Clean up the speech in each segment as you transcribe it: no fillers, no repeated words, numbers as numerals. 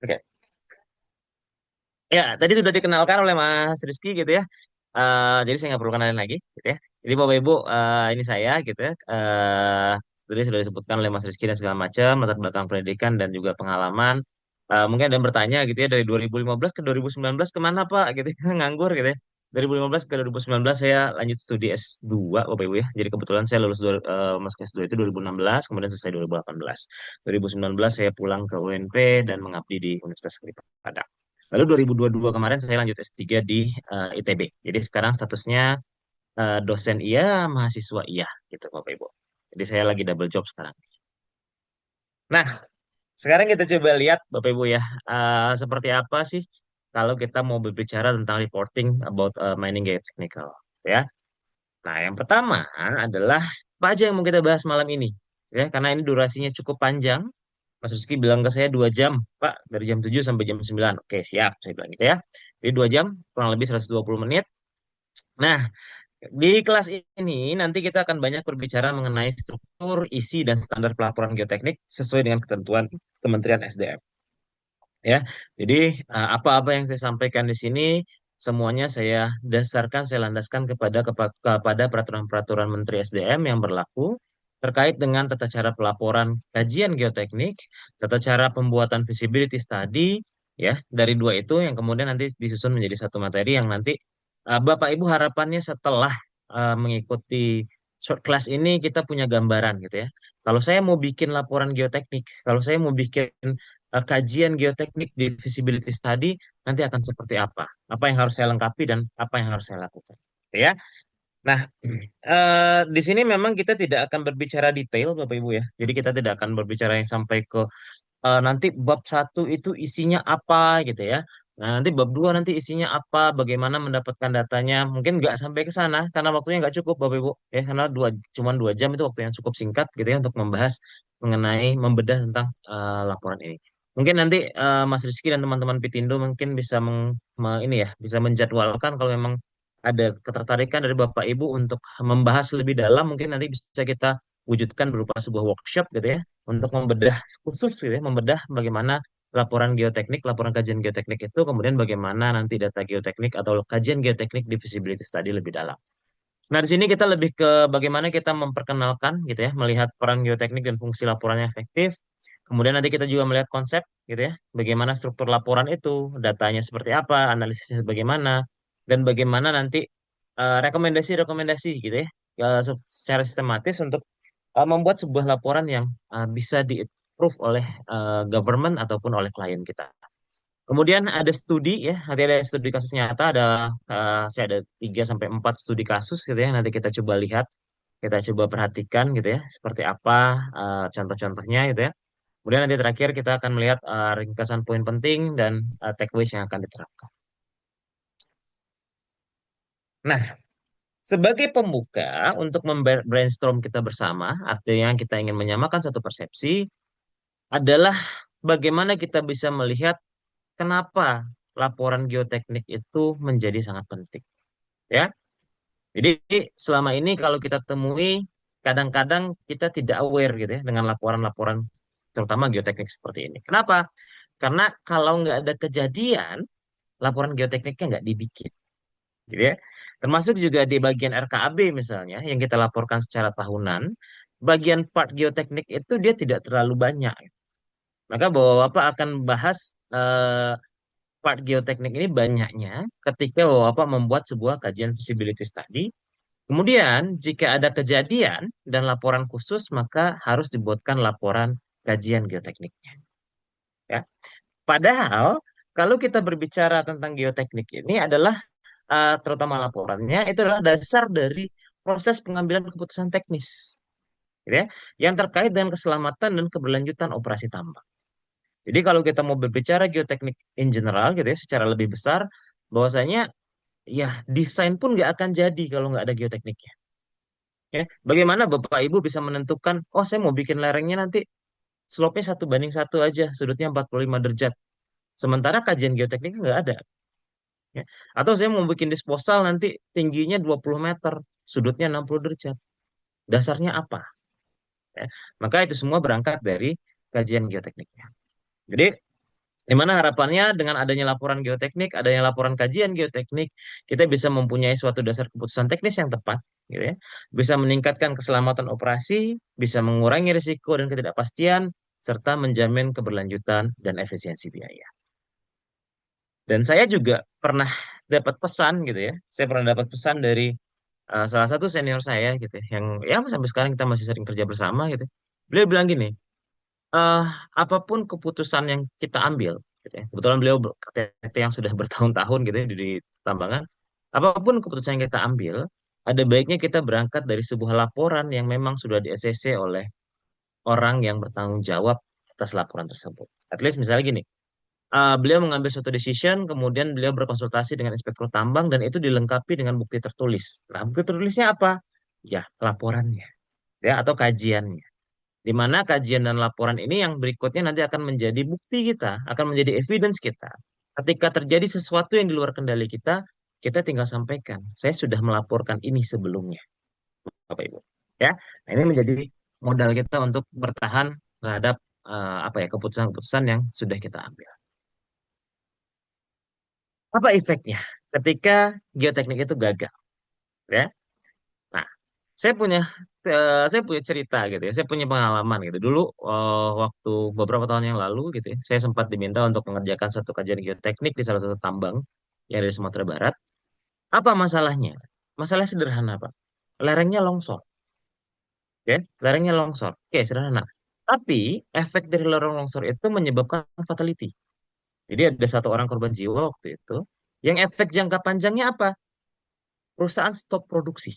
Oke. Ya, tadi sudah dikenalkan oleh Mas Rizky gitu ya. Jadi saya nggak perlu kenalin lagi gitu ya. Jadi Bapak Ibu, ini saya gitu ya. Tadi sudah disebutkan oleh Mas Rizky dan segala macam, latar belakang pendidikan dan juga pengalaman. Mungkin ada yang bertanya gitu ya, dari 2015 ke 2019 kemana Pak gitu ya, nganggur gitu ya. 2015 ke 2019 saya lanjut studi S2 Bapak Ibu ya. Jadi kebetulan saya lulus masuk S2 itu 2016, kemudian selesai 2018. 2019 saya pulang ke UNP dan mengabdi di Universitas Negeri Padang. Lalu 2022 kemarin saya lanjut S3 di ITB. Jadi sekarang statusnya dosen iya, mahasiswa iya gitu Bapak Ibu. Jadi saya lagi double job sekarang. Nah, sekarang kita coba lihat Bapak Ibu ya, seperti apa sih kalau kita mau berbicara tentang reporting about mining geotechnical ya. Nah, yang pertama adalah apa aja yang mau kita bahas malam ini ya, karena ini durasinya cukup panjang. Mas Rizky bilang ke saya 2 jam, Pak, dari jam 7 sampai jam 9. Oke, siap, saya bilang gitu ya. Jadi 2 jam, kurang lebih 120 menit. Nah, di kelas ini nanti kita akan banyak berbicara mengenai struktur, isi, dan standar pelaporan geoteknik sesuai dengan ketentuan Kementerian SDM. Ya, jadi apa-apa yang saya sampaikan di sini semuanya saya dasarkan, saya landaskan kepada peraturan-peraturan Menteri SDM yang berlaku terkait dengan tata cara pelaporan kajian geoteknik, tata cara pembuatan feasibility study, ya, dari dua itu yang kemudian nanti disusun menjadi satu materi yang nanti Bapak Ibu harapannya setelah mengikuti short class ini kita punya gambaran gitu ya. Kalau saya mau bikin laporan geoteknik, kalau saya mau bikin kajian geoteknik di feasibility study nanti akan seperti apa? Apa yang harus saya lengkapi dan apa yang harus saya lakukan? Gitu ya. Nah, di sini memang kita tidak akan berbicara detail, Bapak Ibu ya. Jadi kita tidak akan berbicara yang sampai ke nanti bab satu itu isinya apa gitu ya. Nah, nanti bab 2 nanti isinya apa, bagaimana mendapatkan datanya. Mungkin nggak sampai ke sana karena waktunya nggak cukup Bapak Ibu. Ya, karena cuma 2 jam itu waktu yang cukup singkat gitu ya untuk membahas mengenai membedah tentang laporan ini. Mungkin nanti Mas Rizky dan teman-teman Pitindo mungkin bisa ini ya, bisa menjadwalkan kalau memang ada ketertarikan dari Bapak Ibu untuk membahas lebih dalam, mungkin nanti bisa kita wujudkan berupa sebuah workshop gitu ya untuk membedah khusus gitu ya, membedah bagaimana laporan geoteknik, laporan kajian geoteknik itu, kemudian bagaimana nanti data geoteknik atau kajian geoteknik di feasibility study lebih dalam. Nah, di sini kita lebih ke bagaimana kita memperkenalkan gitu ya, melihat peran geoteknik dan fungsi laporannya efektif. Kemudian nanti kita juga melihat konsep gitu ya, bagaimana struktur laporan itu, datanya seperti apa, analisisnya bagaimana, dan bagaimana nanti rekomendasi-rekomendasi gitu ya, secara sistematis untuk membuat sebuah laporan yang bisa di-approve oleh government ataupun oleh klien kita. Kemudian ada studi ya, nanti ada studi kasus nyata, saya ada 3 sampai 4 studi kasus gitu ya. Nanti kita coba lihat, kita coba perhatikan gitu ya, seperti apa contoh-contohnya gitu ya. Kemudian nanti terakhir kita akan melihat ringkasan poin penting dan takeaways yang akan diterapkan. Nah, sebagai pembuka untuk brainstorm kita bersama, artinya kita ingin menyamakan satu persepsi, adalah bagaimana kita bisa melihat kenapa laporan geoteknik itu menjadi sangat penting. Ya, jadi selama ini kalau kita temui kadang-kadang kita tidak aware gitu ya dengan laporan-laporan terutama geoteknik seperti ini. Kenapa? Karena kalau nggak ada kejadian, laporan geotekniknya nggak dibikin, gitu ya. Termasuk juga di bagian RKAB misalnya yang kita laporkan secara tahunan, bagian part geoteknik itu dia tidak terlalu banyak. Maka Bapak akan bahas part geoteknik ini banyaknya ketika Bapak membuat sebuah kajian feasibility study. Kemudian, jika ada kejadian dan laporan khusus, maka harus dibuatkan laporan kajian geotekniknya. Ya. Padahal, kalau kita berbicara tentang geoteknik ini adalah terutama laporannya itu adalah dasar dari proses pengambilan keputusan teknis, gitu ya, yang terkait dengan keselamatan dan keberlanjutan operasi tambang. Jadi kalau kita mau berbicara geoteknik in general, gitu ya, secara lebih besar, bahwasanya ya desain pun nggak akan jadi kalau nggak ada geotekniknya. Ya, bagaimana Bapak Ibu bisa menentukan, oh saya mau bikin lerengnya nanti slope-nya 1:1 aja, sudutnya 45 derajat. Sementara kajian geotekniknya nggak ada. Ya. Atau saya mau bikin disposal nanti tingginya 20 meter, sudutnya 60 derajat. Dasarnya apa? Ya. Maka itu semua berangkat dari kajian geotekniknya. Jadi Di mana harapannya dengan adanya laporan geoteknik, adanya laporan kajian geoteknik, kita bisa mempunyai suatu dasar keputusan teknis yang tepat, gitu ya. Bisa meningkatkan keselamatan operasi, bisa mengurangi risiko dan ketidakpastian, serta menjamin keberlanjutan dan efisiensi biaya. Dan saya juga pernah dapat pesan gitu ya. Saya pernah dapat pesan dari salah satu senior saya gitu ya, yang ya sampai sekarang kita masih sering kerja bersama gitu. Beliau bilang gini, eh apapun keputusan yang kita ambil, gitu ya. Kebetulan beliau KTT yang sudah bertahun-tahun gitu ya di tambangan. Apapun keputusan yang kita ambil, ada baiknya kita berangkat dari sebuah laporan yang memang sudah di-ACC oleh orang yang bertanggung jawab atas laporan tersebut. At least misalnya gini, beliau mengambil suatu decision, kemudian beliau berkonsultasi dengan inspektur tambang dan itu dilengkapi dengan bukti tertulis. Nah, bukti tertulisnya apa? Ya, laporannya, ya atau kajiannya. Di mana kajian dan laporan ini yang berikutnya nanti akan menjadi bukti kita, akan menjadi evidence kita. Ketika terjadi sesuatu yang di luar kendali kita, kita tinggal sampaikan. Saya sudah melaporkan ini sebelumnya, Bapak Ibu. Ya, nah, ini menjadi modal kita untuk bertahan terhadap apa ya keputusan-keputusan yang sudah kita ambil. Apa efeknya ketika geoteknik itu gagal? Ya, nah saya punya saya punya cerita gitu ya. Saya punya pengalaman gitu. Dulu waktu beberapa tahun yang lalu gitu ya, saya sempat diminta untuk mengerjakan satu kajian geoteknik di salah satu tambang yang ada di Sumatera Barat. Apa masalahnya? Masalahnya sederhana, Pak. Lerengnya longsor, ya. Lerengnya longsor. Oke, sederhana. Tapi efek dari lereng longsor itu menyebabkan fatality. Jadi ada satu orang korban jiwa waktu itu. Yang efek jangka panjangnya apa? Perusahaan stop produksi.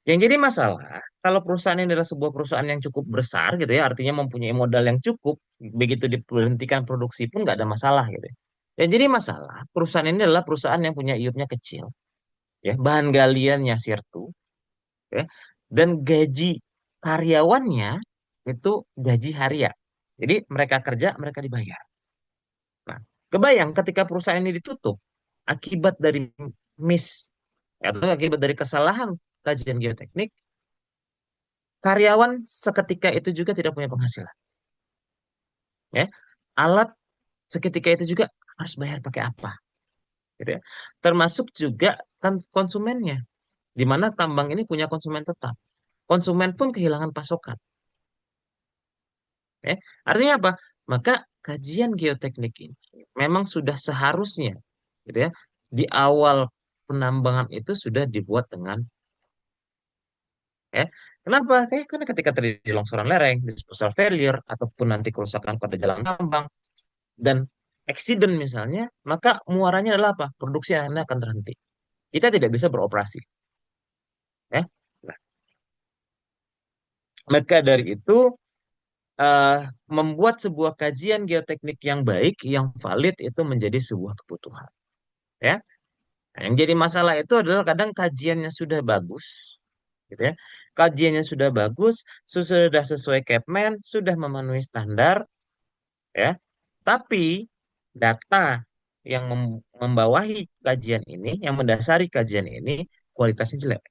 Yang jadi masalah, kalau perusahaan ini adalah sebuah perusahaan yang cukup besar gitu ya, artinya mempunyai modal yang cukup, begitu diberhentikan produksi pun nggak ada masalah gitu ya. Yang jadi masalah, perusahaan ini adalah perusahaan yang punya iupnya kecil, ya, bahan galiannya sirtu, ya, dan gaji karyawannya itu gaji harian. Jadi mereka kerja, mereka dibayar. Nah, kebayang ketika perusahaan ini ditutup, akibat dari miss atau akibat dari kesalahan kajian geoteknik, karyawan seketika itu juga tidak punya penghasilan. Ya, alat seketika itu juga harus bayar pakai apa, gitu ya. Termasuk juga kan konsumennya, di mana tambang ini punya konsumen tetap. Konsumen pun kehilangan pasokan. Ya. Artinya apa? Maka kajian geoteknik ini memang sudah seharusnya, gitu ya, di awal penambangan itu sudah dibuat dengan ya. Kenapa? Karena ketika terjadi longsoran lereng, disposal failure, ataupun nanti kerusakan pada jalan tambang, dan accident misalnya, maka muaranya adalah apa? Produksi Anda akan terhenti. Kita tidak bisa beroperasi. Ya. Nah, maka dari itu, eh, membuat sebuah kajian geoteknik yang baik, yang valid, itu menjadi sebuah kebutuhan. Ya. Nah, yang jadi masalah itu adalah kadang kajiannya sudah bagus, gitu ya. Kajiannya sudah bagus, sudah sesuai Capman, sudah memenuhi standar, ya. Tapi data yang membawahi kajian ini, yang mendasari kajian ini, kualitasnya jelek.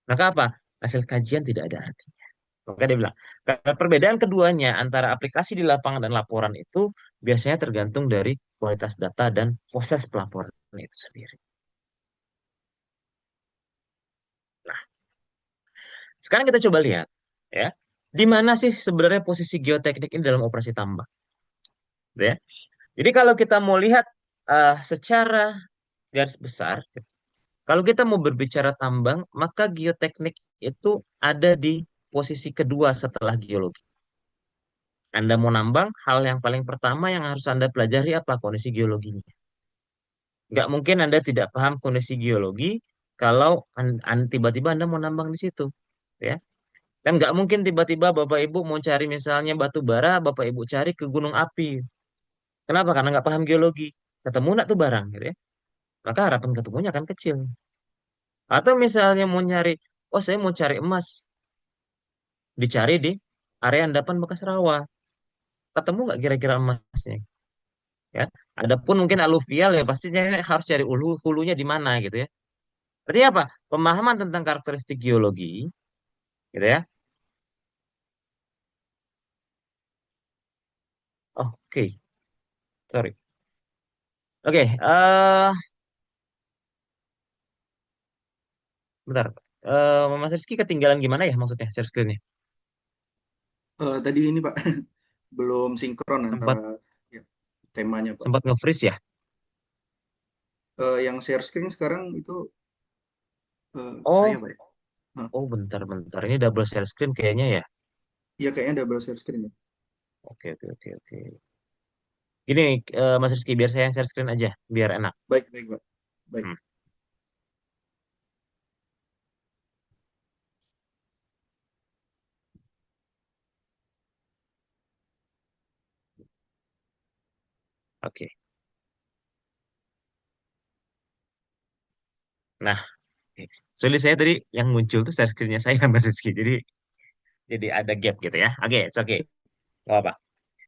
Maka apa? Hasil kajian tidak ada artinya. Maka dia bilang, perbedaan keduanya antara aplikasi di lapangan dan laporan itu biasanya tergantung dari kualitas data dan proses pelaporan itu sendiri. Nah, sekarang kita coba lihat, ya, di mana sih sebenarnya posisi geoteknik ini dalam operasi tambang, ya? Jadi kalau kita mau lihat secara garis besar, kalau kita mau berbicara tambang, maka geoteknik itu ada di posisi kedua setelah geologi. Anda mau nambang, hal yang paling pertama yang harus Anda pelajari apa? Kondisi geologinya. Nggak mungkin Anda tidak paham kondisi geologi kalau tiba-tiba Anda mau nambang di situ. Ya. Dan nggak mungkin tiba-tiba Bapak Ibu mau cari misalnya batu bara, Bapak Ibu cari ke gunung api. Kenapa? Karena nggak paham geologi. Ketemu nggak tuh barang, gitu ya. Maka harapan ketemunya akan kecil. Atau misalnya mau nyari, oh saya mau cari emas, dicari di area endapan bekas rawa. Ketemu nggak kira-kira emasnya? Ya, adapun mungkin aluvial ya pastinya harus cari hulunya di mana gitu ya. Berarti apa? Pemahaman tentang karakteristik geologi, gitu ya. Oke, sorry. Oke, bentar. Mas Rizky ketinggalan gimana ya maksudnya share screen-nya? Tadi ini Pak, belum sinkron antara Sempat ya, temanya Pak. sempat nge-freeze ya? Yang share screen sekarang itu saya Oh, Pak ya. Hah, oh bentar-bentar. Ini double share screen kayaknya ya. iya kayaknya double share screen ya. Oke, oke, oke, oke. Gini, Mas Rizky, biar saya yang share screen aja, biar enak. Baik, baik Pak. Baik. Hmm, oke. Nah, oke. Soalnya saya tadi yang muncul tuh share screen-nya saya, Mas Rizky. Jadi ada gap gitu ya. Oke, it's okay. Gak apa-apa.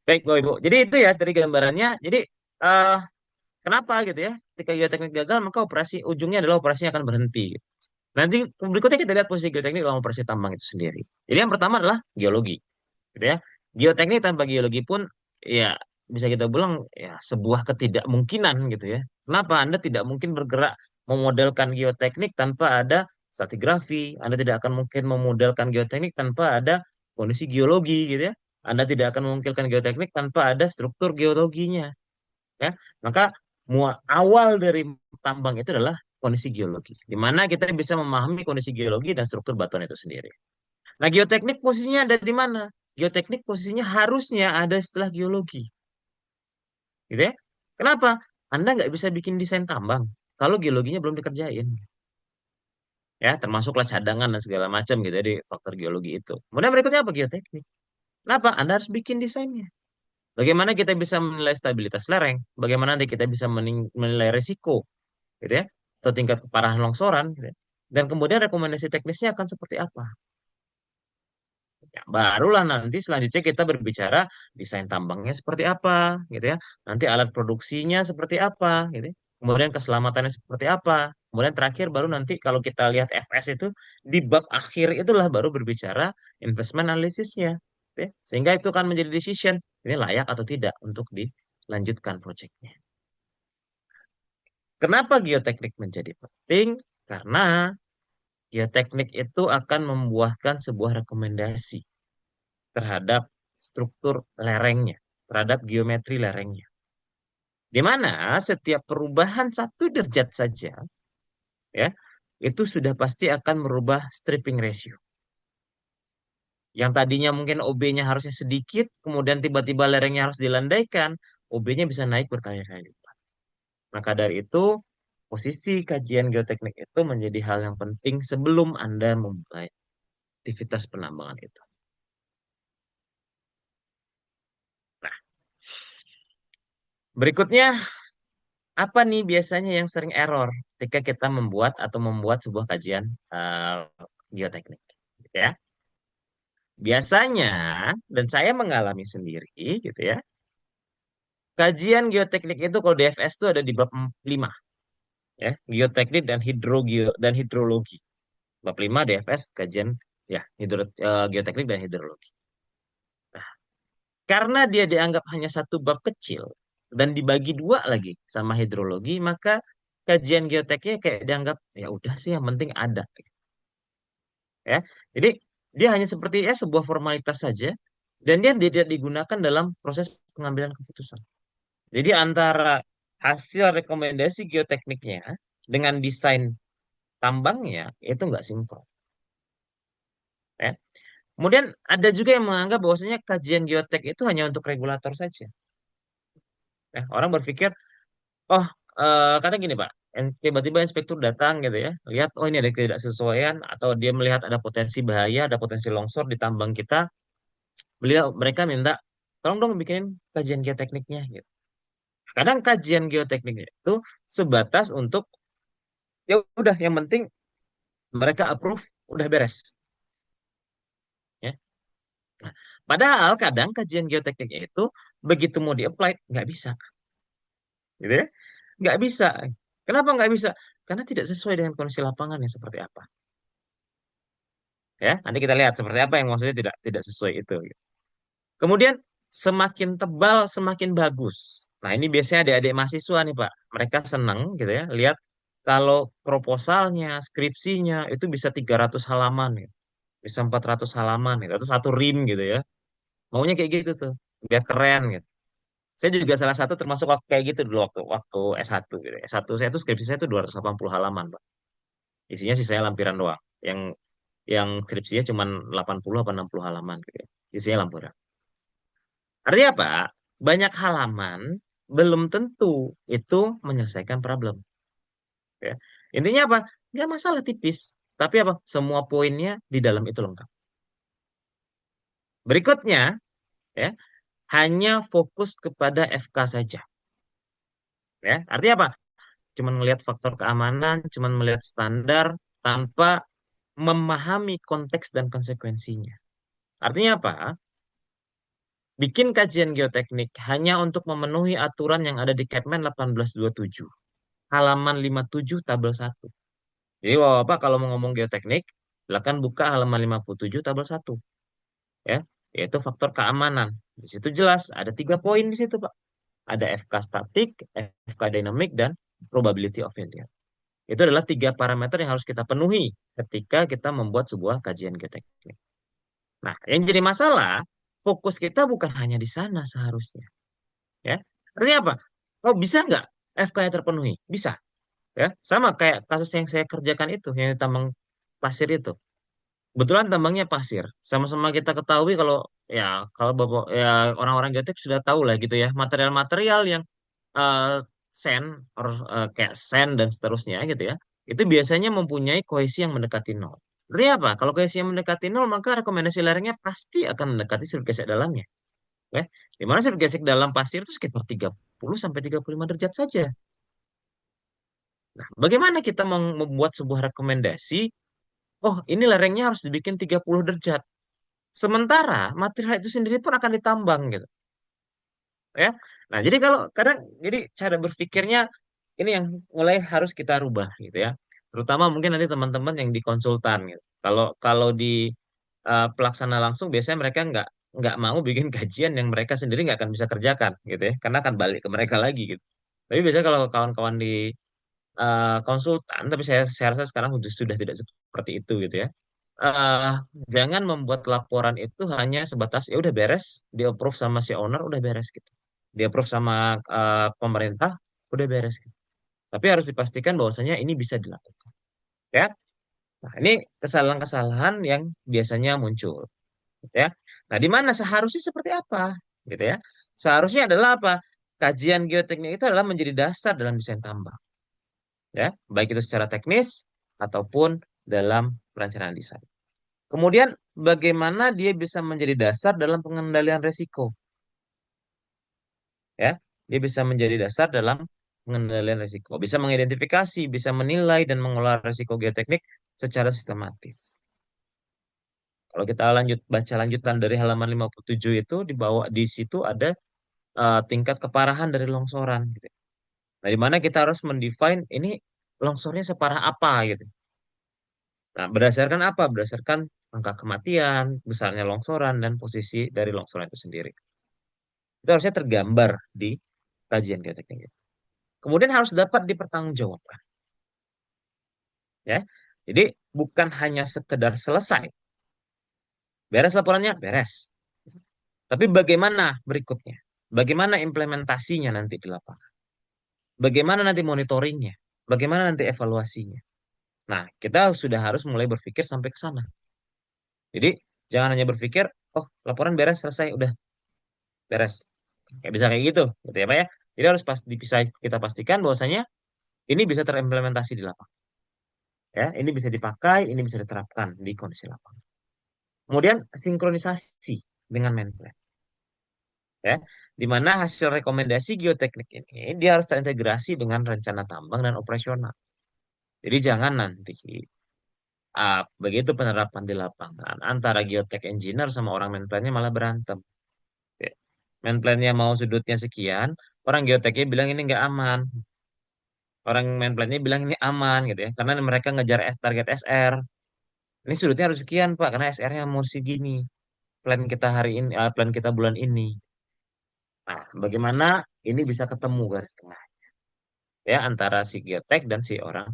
Baik, Bapak Ibu. Jadi itu ya dari gambarannya. Jadi eh kenapa gitu ya? Ketika geoteknik gagal, maka operasi ujungnya adalah operasinya akan berhenti. Nanti berikutnya kita lihat posisi geoteknik dalam operasi tambang itu sendiri. Jadi yang pertama adalah geologi, gitu ya. Geoteknik tanpa geologi pun ya bisa kita bilang ya sebuah ketidakmungkinan gitu ya. Kenapa? Anda tidak mungkin bergerak memodelkan geoteknik tanpa ada stratigrafi. Anda tidak akan mungkin memodelkan geoteknik tanpa ada kondisi geologi gitu ya. Anda tidak akan memungkinkan geoteknik tanpa ada struktur geologinya ya. Maka awal dari tambang itu adalah kondisi geologi, di mana kita bisa memahami kondisi geologi dan struktur batuan itu sendiri. Nah, geoteknik posisinya ada di mana? Geoteknik posisinya harusnya ada setelah geologi, gitu ya. Kenapa? Anda nggak bisa bikin desain tambang kalau geologinya belum dikerjain, ya, termasuklah cadangan dan segala macam gitu ya di faktor geologi itu. Kemudian berikutnya apa? Geoteknik. Kenapa? Anda harus bikin desainnya. Bagaimana kita bisa menilai stabilitas lereng? Bagaimana nanti kita bisa menilai risiko, gitu ya, atau tingkat keparahan longsoran, gitu ya. Dan kemudian rekomendasi teknisnya akan seperti apa? Ya, barulah nanti selanjutnya kita berbicara desain tambangnya seperti apa, gitu ya. Nanti alat produksinya seperti apa, gitu ya. Kemudian keselamatannya seperti apa. Kemudian terakhir baru nanti kalau kita lihat FS itu di bab akhir itulah baru berbicara investment analisisnya, gitu ya. Sehingga itu akan menjadi decision ini layak atau tidak untuk dilanjutkan proyeknya. Kenapa geoteknik menjadi penting? Karena geoteknik itu akan membuahkan sebuah rekomendasi terhadap struktur lerengnya, terhadap geometri lerengnya. Di mana setiap perubahan 1 derajat saja, ya, itu sudah pasti akan merubah stripping ratio. Yang tadinya mungkin OB-nya harusnya sedikit, kemudian tiba-tiba lerengnya harus dilandaikan, OB-nya bisa naik berkali-kali lipat. Maka dari itu, posisi kajian geoteknik itu menjadi hal yang penting sebelum Anda memulai aktivitas penambangan itu. Nah, berikutnya apa nih biasanya yang sering error ketika kita membuat sebuah kajian geoteknik, gitu ya? Biasanya, dan saya mengalami sendiri, gitu ya. Kajian geoteknik itu kalau DFS itu ada di bab 5, ya, geoteknik dan hidrologi. Bab 5 DFS kajian ya geoteknik dan hidrologi. Nah, karena dia dianggap hanya satu bab kecil dan dibagi dua lagi sama hidrologi, maka kajian geoteknya kayak dianggap ya udah sih yang penting ada, ya. Jadi dia hanya seperti ya sebuah formalitas saja dan dia tidak digunakan dalam proses pengambilan keputusan. Jadi antara hasil rekomendasi geotekniknya dengan desain tambangnya itu nggak sinkron, ya. Kemudian ada juga yang menganggap bahwasanya kajian geotek itu hanya untuk regulator saja. Ya, orang berpikir, oh, kadang gini Pak, tiba-tiba inspektur datang gitu ya, lihat, oh ini ada ketidaksesuaian, atau dia melihat ada potensi bahaya, ada potensi longsor di tambang kita, mereka minta, tolong dong bikinin kajian geotekniknya gitu. Kadang kajian geotekniknya itu sebatas untuk, ya udah, yang penting mereka approve, udah beres. Ya. Nah, padahal kadang kajian geotekniknya itu begitu mau di-apply, nggak bisa. Gitu ya. Nggak bisa. Kenapa nggak bisa? Karena tidak sesuai dengan kondisi lapangan yang seperti apa. Ya, nanti kita lihat seperti apa yang maksudnya tidak tidak sesuai itu, gitu. Kemudian semakin tebal semakin bagus. Nah, ini biasanya adik-adik mahasiswa nih, Pak. Mereka seneng gitu ya, lihat kalau proposalnya, skripsinya itu bisa 300 halaman gitu. Bisa 400 halaman gitu, atau satu rim gitu ya. Maunya kayak gitu tuh, biar keren gitu. Saya juga salah satu termasuk waktu kayak gitu dulu waktu waktu S1 gitu. S1 saya tuh skripsi saya tuh 280 halaman, Pak. Isinya sih saya lampiran doang. Yang skripsinya cuma 80 apa 60 halaman gitu ya. Isinya lampiran. Artinya apa? Banyak halaman belum tentu itu menyelesaikan problem. Ya. Intinya apa? Nggak masalah tipis. Tapi apa? Semua poinnya di dalam itu lengkap. Berikutnya, ya, hanya fokus kepada FK saja. Ya, artinya apa? Cuman melihat faktor keamanan, cuman melihat standar tanpa memahami konteks dan konsekuensinya. Artinya apa? Bikin kajian geoteknik hanya untuk memenuhi aturan yang ada di Kepmen 1827, halaman 57 tabel 1. Jadi Bapak kalau mau ngomong geoteknik, silakan buka halaman 57 tabel 1, ya, yaitu faktor keamanan. Di situ jelas ada 3 poin di situ, Pak. Ada FK statik, FK dynamic, dan probability of failure. Itu adalah 3 parameter yang harus kita penuhi ketika kita membuat sebuah kajian geoteknik. Nah, yang jadi masalah, fokus kita bukan hanya di sana seharusnya. Ya, artinya apa? Oh, bisa nggak FK-nya terpenuhi? Bisa. Ya, sama kayak kasus yang saya kerjakan itu, yang di tambang pasir itu. Kebetulan tambangnya pasir. Sama-sama kita ketahui kalau ya kalau bapak ya orang-orang geotek sudah tahu lah gitu ya, material-material yang eh, sand kayak sand dan seterusnya gitu ya. Itu biasanya mempunyai kohesi yang mendekati nol. Berarti apa? Kalau kohesi yang mendekati nol, maka rekomendasi lerengnya pasti akan mendekati sudut gesek dalamnya. Ya. Di mana sudut gesek dalam pasir itu sekitar 30 sampai 35 derajat saja. Nah, bagaimana kita membuat sebuah rekomendasi? Oh, ini lerengnya harus dibikin 30 derajat. Sementara material itu sendiri pun akan ditambang gitu, ya. Nah, jadi kalau kadang jadi cara berpikirnya ini yang mulai harus kita rubah gitu ya. Terutama mungkin nanti teman-teman yang di konsultan gitu. Kalau kalau di pelaksana langsung biasanya mereka nggak mau bikin kajian yang mereka sendiri nggak akan bisa kerjakan gitu ya, karena akan balik ke mereka lagi gitu. Tapi biasanya kalau kawan-kawan di konsultan, tapi saya rasa sekarang sudah tidak seperti itu gitu ya. eh Jangan membuat laporan itu hanya sebatas ya udah beres, di approve sama si owner udah beres gitu. Di approve sama pemerintah udah beres gitu. Tapi harus dipastikan bahwasanya ini bisa dilakukan, ya. Nah, ini kesalahan-kesalahan yang biasanya muncul, gitu ya. Nah, di mana seharusnya seperti apa, gitu ya? Seharusnya adalah apa? Kajian geoteknik itu adalah menjadi dasar dalam desain tambang, ya, baik itu secara teknis ataupun dalam perencanaan desain. Kemudian bagaimana dia bisa menjadi dasar dalam pengendalian resiko, ya? Dia bisa menjadi dasar dalam pengendalian resiko, bisa mengidentifikasi, bisa menilai dan mengelola resiko geoteknik secara sistematis. Kalau kita lanjut baca lanjutan dari halaman 57 itu di bawah di situ ada tingkat keparahan dari longsoran gitu. Nah, di mana kita harus mendefine ini longsornya separah apa gitu. Nah, berdasarkan apa? Berdasarkan angka kematian, besarnya longsoran, dan posisi dari longsoran itu sendiri. Itu harusnya tergambar di kajian geoteknik. Kemudian harus dapat dipertanggungjawabkan, ya. Jadi bukan hanya sekedar selesai, beres laporannya, beres. Tapi bagaimana berikutnya? Bagaimana implementasinya nanti di lapangan? Bagaimana nanti monitoringnya? Bagaimana nanti evaluasinya? Nah, kita sudah harus mulai berpikir sampai ke sana. Jadi jangan hanya berpikir, oh laporan beres selesai, udah beres. Kayak bisa kayak gitu ya Pak ya. Jadi harus kita pastikan bahwasanya ini bisa terimplementasi di lapangan. Ya, ini bisa dipakai, ini bisa diterapkan di kondisi lapangan. Kemudian sinkronisasi dengan main plan, ya, di mana hasil rekomendasi geoteknik ini dia harus terintegrasi dengan rencana tambang dan operasional. Jadi jangan nanti begitu penerapan di lapangan antara geotek engineer sama orang main plan-nya malah berantem. Ya. Main plan-nya mau sudutnya sekian, orang geoteknya bilang ini nggak aman. Orang main plan-nya bilang ini aman gitu ya, karena mereka ngejar target SR. Ini sudutnya harus sekian Pak, karena SR-nya mau segini. Plan kita hari ini, plan kita bulan ini. Nah, bagaimana ini bisa ketemu garis tengah ya antara si geotek dan si orang.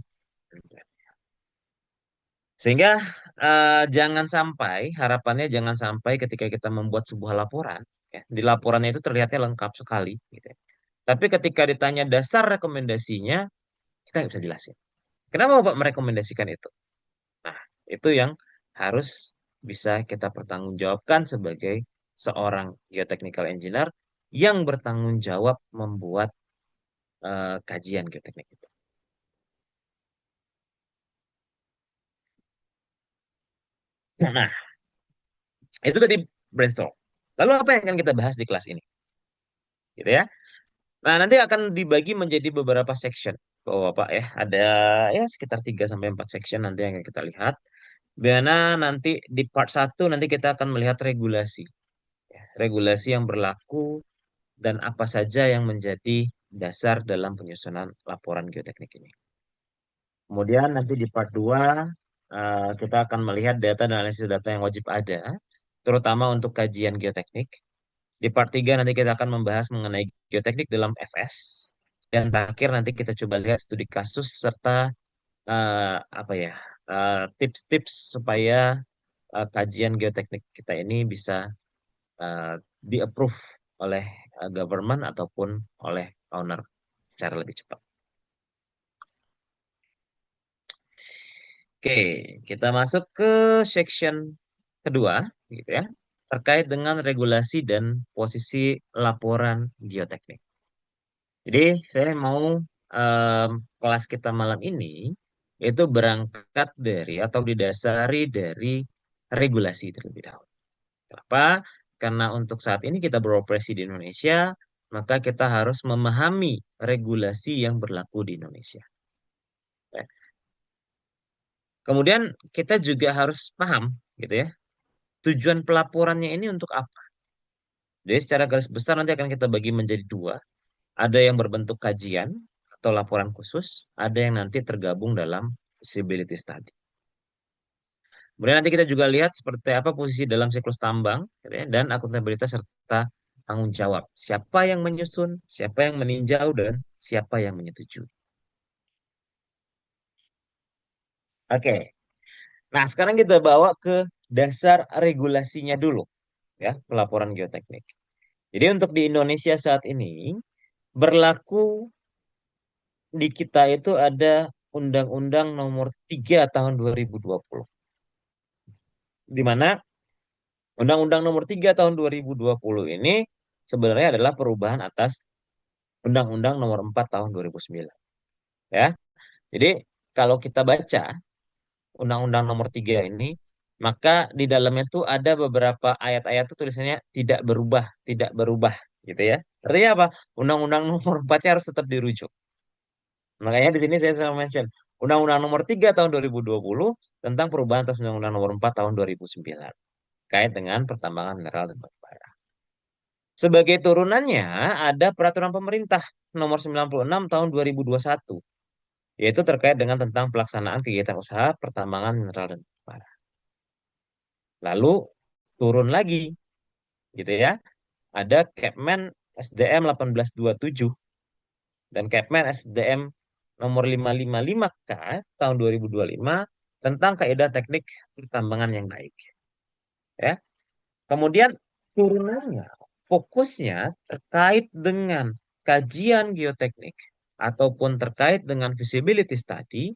Sehingga jangan sampai, harapannya jangan sampai ketika kita membuat sebuah laporan, ya, di laporannya itu terlihatnya lengkap sekali, gitu ya. Tapi ketika ditanya dasar rekomendasinya, kita nggak bisa jelasin. Kenapa Bapak merekomendasikan itu? Nah, itu yang harus bisa kita pertanggungjawabkan sebagai seorang geotechnical engineer yang bertanggung jawab membuat kajian geoteknik itu. Nah, itu tadi brainstorm. Lalu apa yang akan kita bahas di kelas ini? Gitu ya. Nah, nanti akan dibagi menjadi beberapa section. Oh, Bapak ya, ada ya sekitar 3 sampai 4 section nanti yang akan kita lihat. Di mana nanti di part satu nanti kita akan melihat regulasi. Ya, regulasi yang berlaku dan apa saja yang menjadi dasar dalam penyusunan laporan geoteknik ini. Kemudian nanti di part 2 kita akan melihat data dan analisis data yang wajib ada, terutama untuk kajian geoteknik. Di part 3 nanti kita akan membahas mengenai geoteknik dalam FS. Dan terakhir nanti kita coba lihat studi kasus serta apa ya tips-tips supaya kajian geoteknik kita ini bisa eh, di-approve oleh government ataupun oleh owner secara lebih cepat. Oke, kita masuk ke section kedua, gitu ya, terkait dengan regulasi dan posisi laporan geoteknik. Jadi saya mau em, kelas kita malam ini itu berangkat dari atau didasari dari regulasi terlebih dahulu. Kenapa? Karena untuk saat ini kita beroperasi di Indonesia, maka kita harus memahami regulasi yang berlaku di Indonesia. Ya. Kemudian kita juga harus paham, gitu ya, tujuan pelaporannya ini untuk apa. Jadi secara garis besar nanti akan kita bagi menjadi dua. Ada yang berbentuk kajian atau laporan khusus, ada yang nanti tergabung dalam feasibility study. Kemudian nanti kita juga lihat seperti apa posisi dalam siklus tambang, gitu ya, dan akuntabilitas serta tanggung jawab. Siapa yang menyusun, siapa yang meninjau, dan siapa yang menyetujui. Oke, nah sekarang kita bawa ke dasar regulasinya dulu, ya, pelaporan geoteknik. Jadi untuk di Indonesia saat ini, berlaku di kita itu ada Undang-Undang Nomor 3 Tahun 2020. Di mana Undang-Undang Nomor 3 Tahun 2020 ini sebenarnya adalah perubahan atas Undang-Undang Nomor 4 Tahun 2009. Ya. Jadi kalau kita baca Undang-Undang Nomor 3 ini, maka di dalamnya tuh ada beberapa ayat-ayat tuh tulisannya tidak berubah, tidak berubah gitu ya. Artinya apa? Undang-Undang Nomor 4-nya harus tetap dirujuk. Makanya di sini saya selalu mention Undang-Undang Nomor 3 Tahun 2020 tentang perubahan atas Undang-Undang Nomor 4 Tahun 2009 kait dengan pertambangan mineral dan batu bara. Sebagai turunannya ada peraturan pemerintah nomor 96 tahun 2021, yaitu terkait dengan tentang pelaksanaan kegiatan usaha pertambangan mineral dan batu bara. Lalu turun lagi gitu ya. Ada Kepmen SDM 1827 dan Kepmen SDM nomor 555K tahun 2025 tentang kaidah teknik pertambangan yang baik. Ya. Kemudian turunannya, fokusnya terkait dengan kajian geoteknik ataupun terkait dengan feasibility study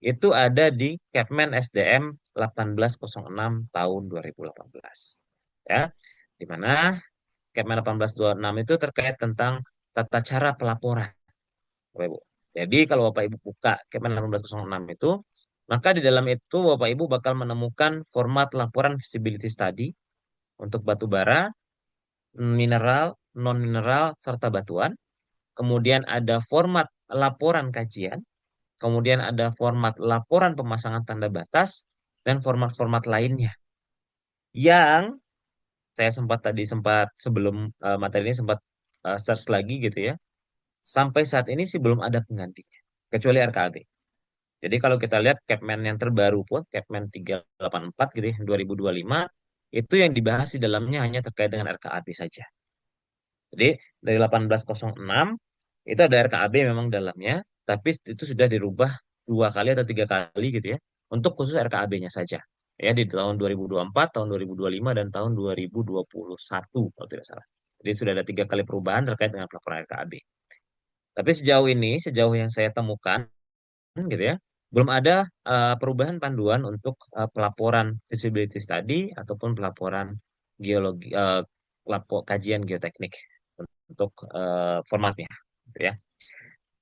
itu ada di Kepmen SDM 1806 tahun 2018. Ya, di mana Kepmen 1826 itu terkait tentang tata cara pelaporan, Bapak Ibu. Jadi kalau Bapak Ibu buka Kepmen 1806 itu, maka di dalam itu Bapak Ibu bakal menemukan format laporan feasibility study untuk batu bara, mineral, non-mineral, serta batuan. Kemudian ada format laporan kajian. Kemudian ada format laporan pemasangan tanda batas. Dan format-format lainnya. Yang saya sempat tadi sempat sebelum materi ini sempat search lagi gitu ya. Sampai saat ini sih belum ada penggantinya. Kecuali RKAB. Jadi kalau kita lihat Kepmen yang terbaru pun, Kepmen 384 gitu ya, 2025, itu yang dibahas di dalamnya hanya terkait dengan RKAB saja. Jadi dari 1806 itu ada RKAB memang dalamnya, tapi itu sudah dirubah 2 kali atau 3 kali gitu ya, untuk khusus RKAB-nya saja. Ya di tahun 2024, tahun 2025, dan tahun 2021 kalau tidak salah. Jadi sudah ada 3 kali perubahan terkait dengan pelaporan RKAB. Tapi sejauh ini, sejauh yang saya temukan gitu ya, belum ada perubahan panduan untuk pelaporan feasibility study ataupun pelaporan geologi, kajian geoteknik untuk formatnya, gitu ya.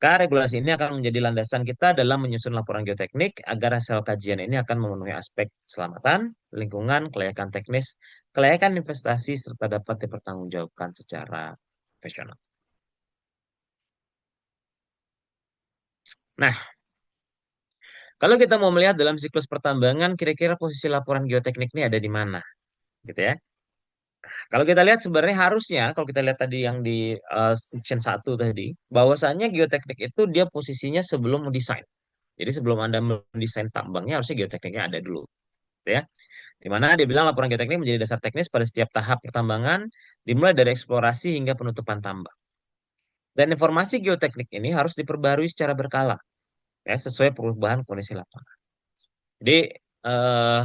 Maka regulasi ini akan menjadi landasan kita dalam menyusun laporan geoteknik agar hasil kajian ini akan memenuhi aspek keselamatan, lingkungan, kelayakan teknis, kelayakan investasi, serta dapat dipertanggungjawabkan secara profesional. Nah, kalau kita mau melihat dalam siklus pertambangan, kira-kira posisi laporan geoteknik ini ada di mana, gitu ya. Kalau kita lihat sebenarnya harusnya, kalau kita lihat tadi yang di section 1 tadi, bahwasannya geoteknik itu dia posisinya sebelum mendesain. Jadi sebelum Anda mendesain tambangnya, harusnya geotekniknya ada dulu, gitu ya. Di mana dia bilang laporan geoteknik menjadi dasar teknis pada setiap tahap pertambangan, dimulai dari eksplorasi hingga penutupan tambang. Dan informasi geoteknik ini harus diperbarui secara berkala, ya, sesuai perubahan kondisi lapangan. Jadi eh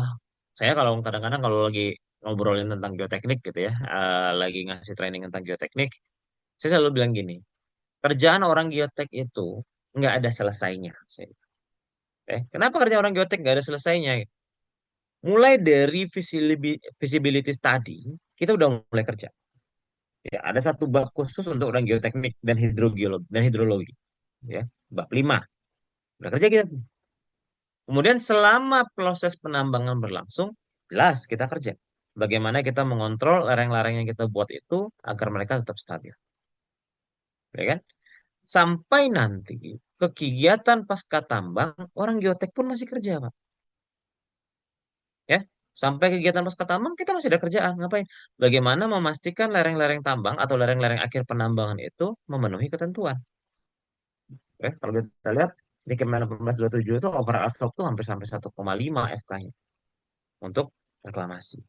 saya kalau kadang-kadang kalau lagi ngobrolin tentang geoteknik gitu ya, lagi ngasih training tentang geoteknik, saya selalu bilang gini, kerjaan orang geotek itu nggak ada selesainya. Kenapa kerjaan orang geotek nggak ada selesainya? Mulai dari visibility study, kita udah mulai kerja. Ya, ada satu bab khusus untuk orang geoteknik dan hidrogeologi dan hidrologi. Ya, bab 5. Udah kerja kita tuh. Kemudian selama proses penambangan berlangsung, jelas kita kerja. Bagaimana kita mengontrol lereng-lereng yang kita buat itu agar mereka tetap stabil. Ya kan? Sampai nanti ke kegiatan pasca tambang, orang geotek pun masih kerja, Pak. Ya, sampai kegiatan pasca tambang kita masih ada kerjaan. Ngapain? Bagaimana memastikan lereng-lereng tambang atau lereng-lereng akhir penambangan itu memenuhi ketentuan. Kalau kita lihat di Kemen 1827 itu overall stok tuh hampir sampai 1,5 FK-nya untuk reklamasi.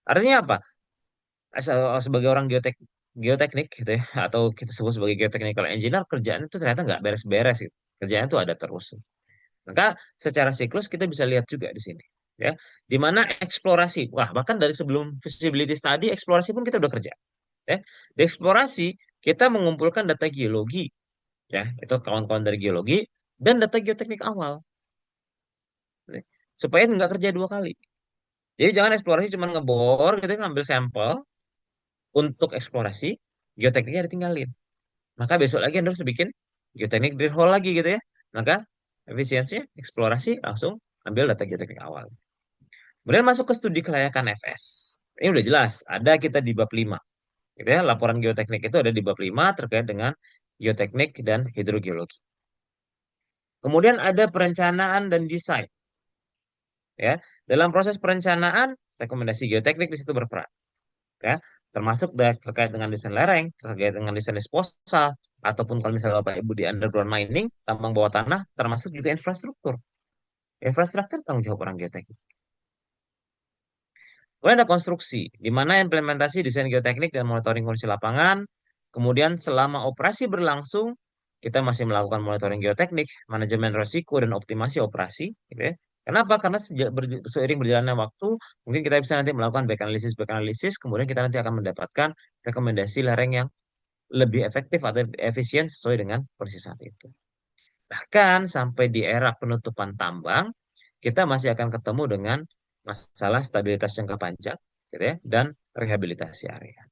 Artinya apa? Sebagai orang geoteknik gitu ya, atau kita sebut sebagai geotechnical engineer, kerjaan itu ternyata nggak beres-beres gitu. Kerjaan itu ada terus. Maka secara siklus kita bisa lihat juga di sini, ya, di mana eksplorasi, wah bahkan dari sebelum feasibility study, eksplorasi pun kita udah kerja, ya. Di eksplorasi kita mengumpulkan data geologi, ya, itu kawan-kawan dari geologi dan data geoteknik awal, ya, supaya nggak kerja 2 kali. Jadi jangan eksplorasi cuma ngebor gitu, ngambil sampel untuk eksplorasi, geotekniknya ditinggalin. Maka besok lagi Anda harus bikin geoteknik drill hole lagi gitu ya. Maka efisiensinya eksplorasi langsung ambil data geoteknik awal. Kemudian masuk ke studi kelayakan FS. Ini udah jelas, ada kita di bab 5. Gitu ya, laporan geoteknik itu ada di bab 5 terkait dengan geoteknik dan hidrogeologi. Kemudian ada perencanaan dan desain. Ya, dalam proses perencanaan, rekomendasi geoteknik di situ berperan. Ya, termasuk terkait dengan desain lereng, terkait dengan desain disposal, ataupun kalau misalnya Bapak Ibu di underground mining, tambang bawah tanah, termasuk juga infrastruktur. Infrastruktur tanggung jawab orang geoteknik. Kemudian ada konstruksi, di mana implementasi desain geoteknik dan monitoring kondisi lapangan. Kemudian selama operasi berlangsung, kita masih melakukan monitoring geoteknik, manajemen risiko, dan optimasi operasi. Gitu ya. Kenapa? Karena seiring berjalannya waktu, mungkin kita bisa nanti melakukan back analysis, kemudian kita nanti akan mendapatkan rekomendasi lereng yang lebih efektif atau efisien sesuai dengan kondisi saat itu. Bahkan sampai di era penutupan tambang, kita masih akan ketemu dengan masalah stabilitas jangka panjang, gitu ya, dan rehabilitasi area.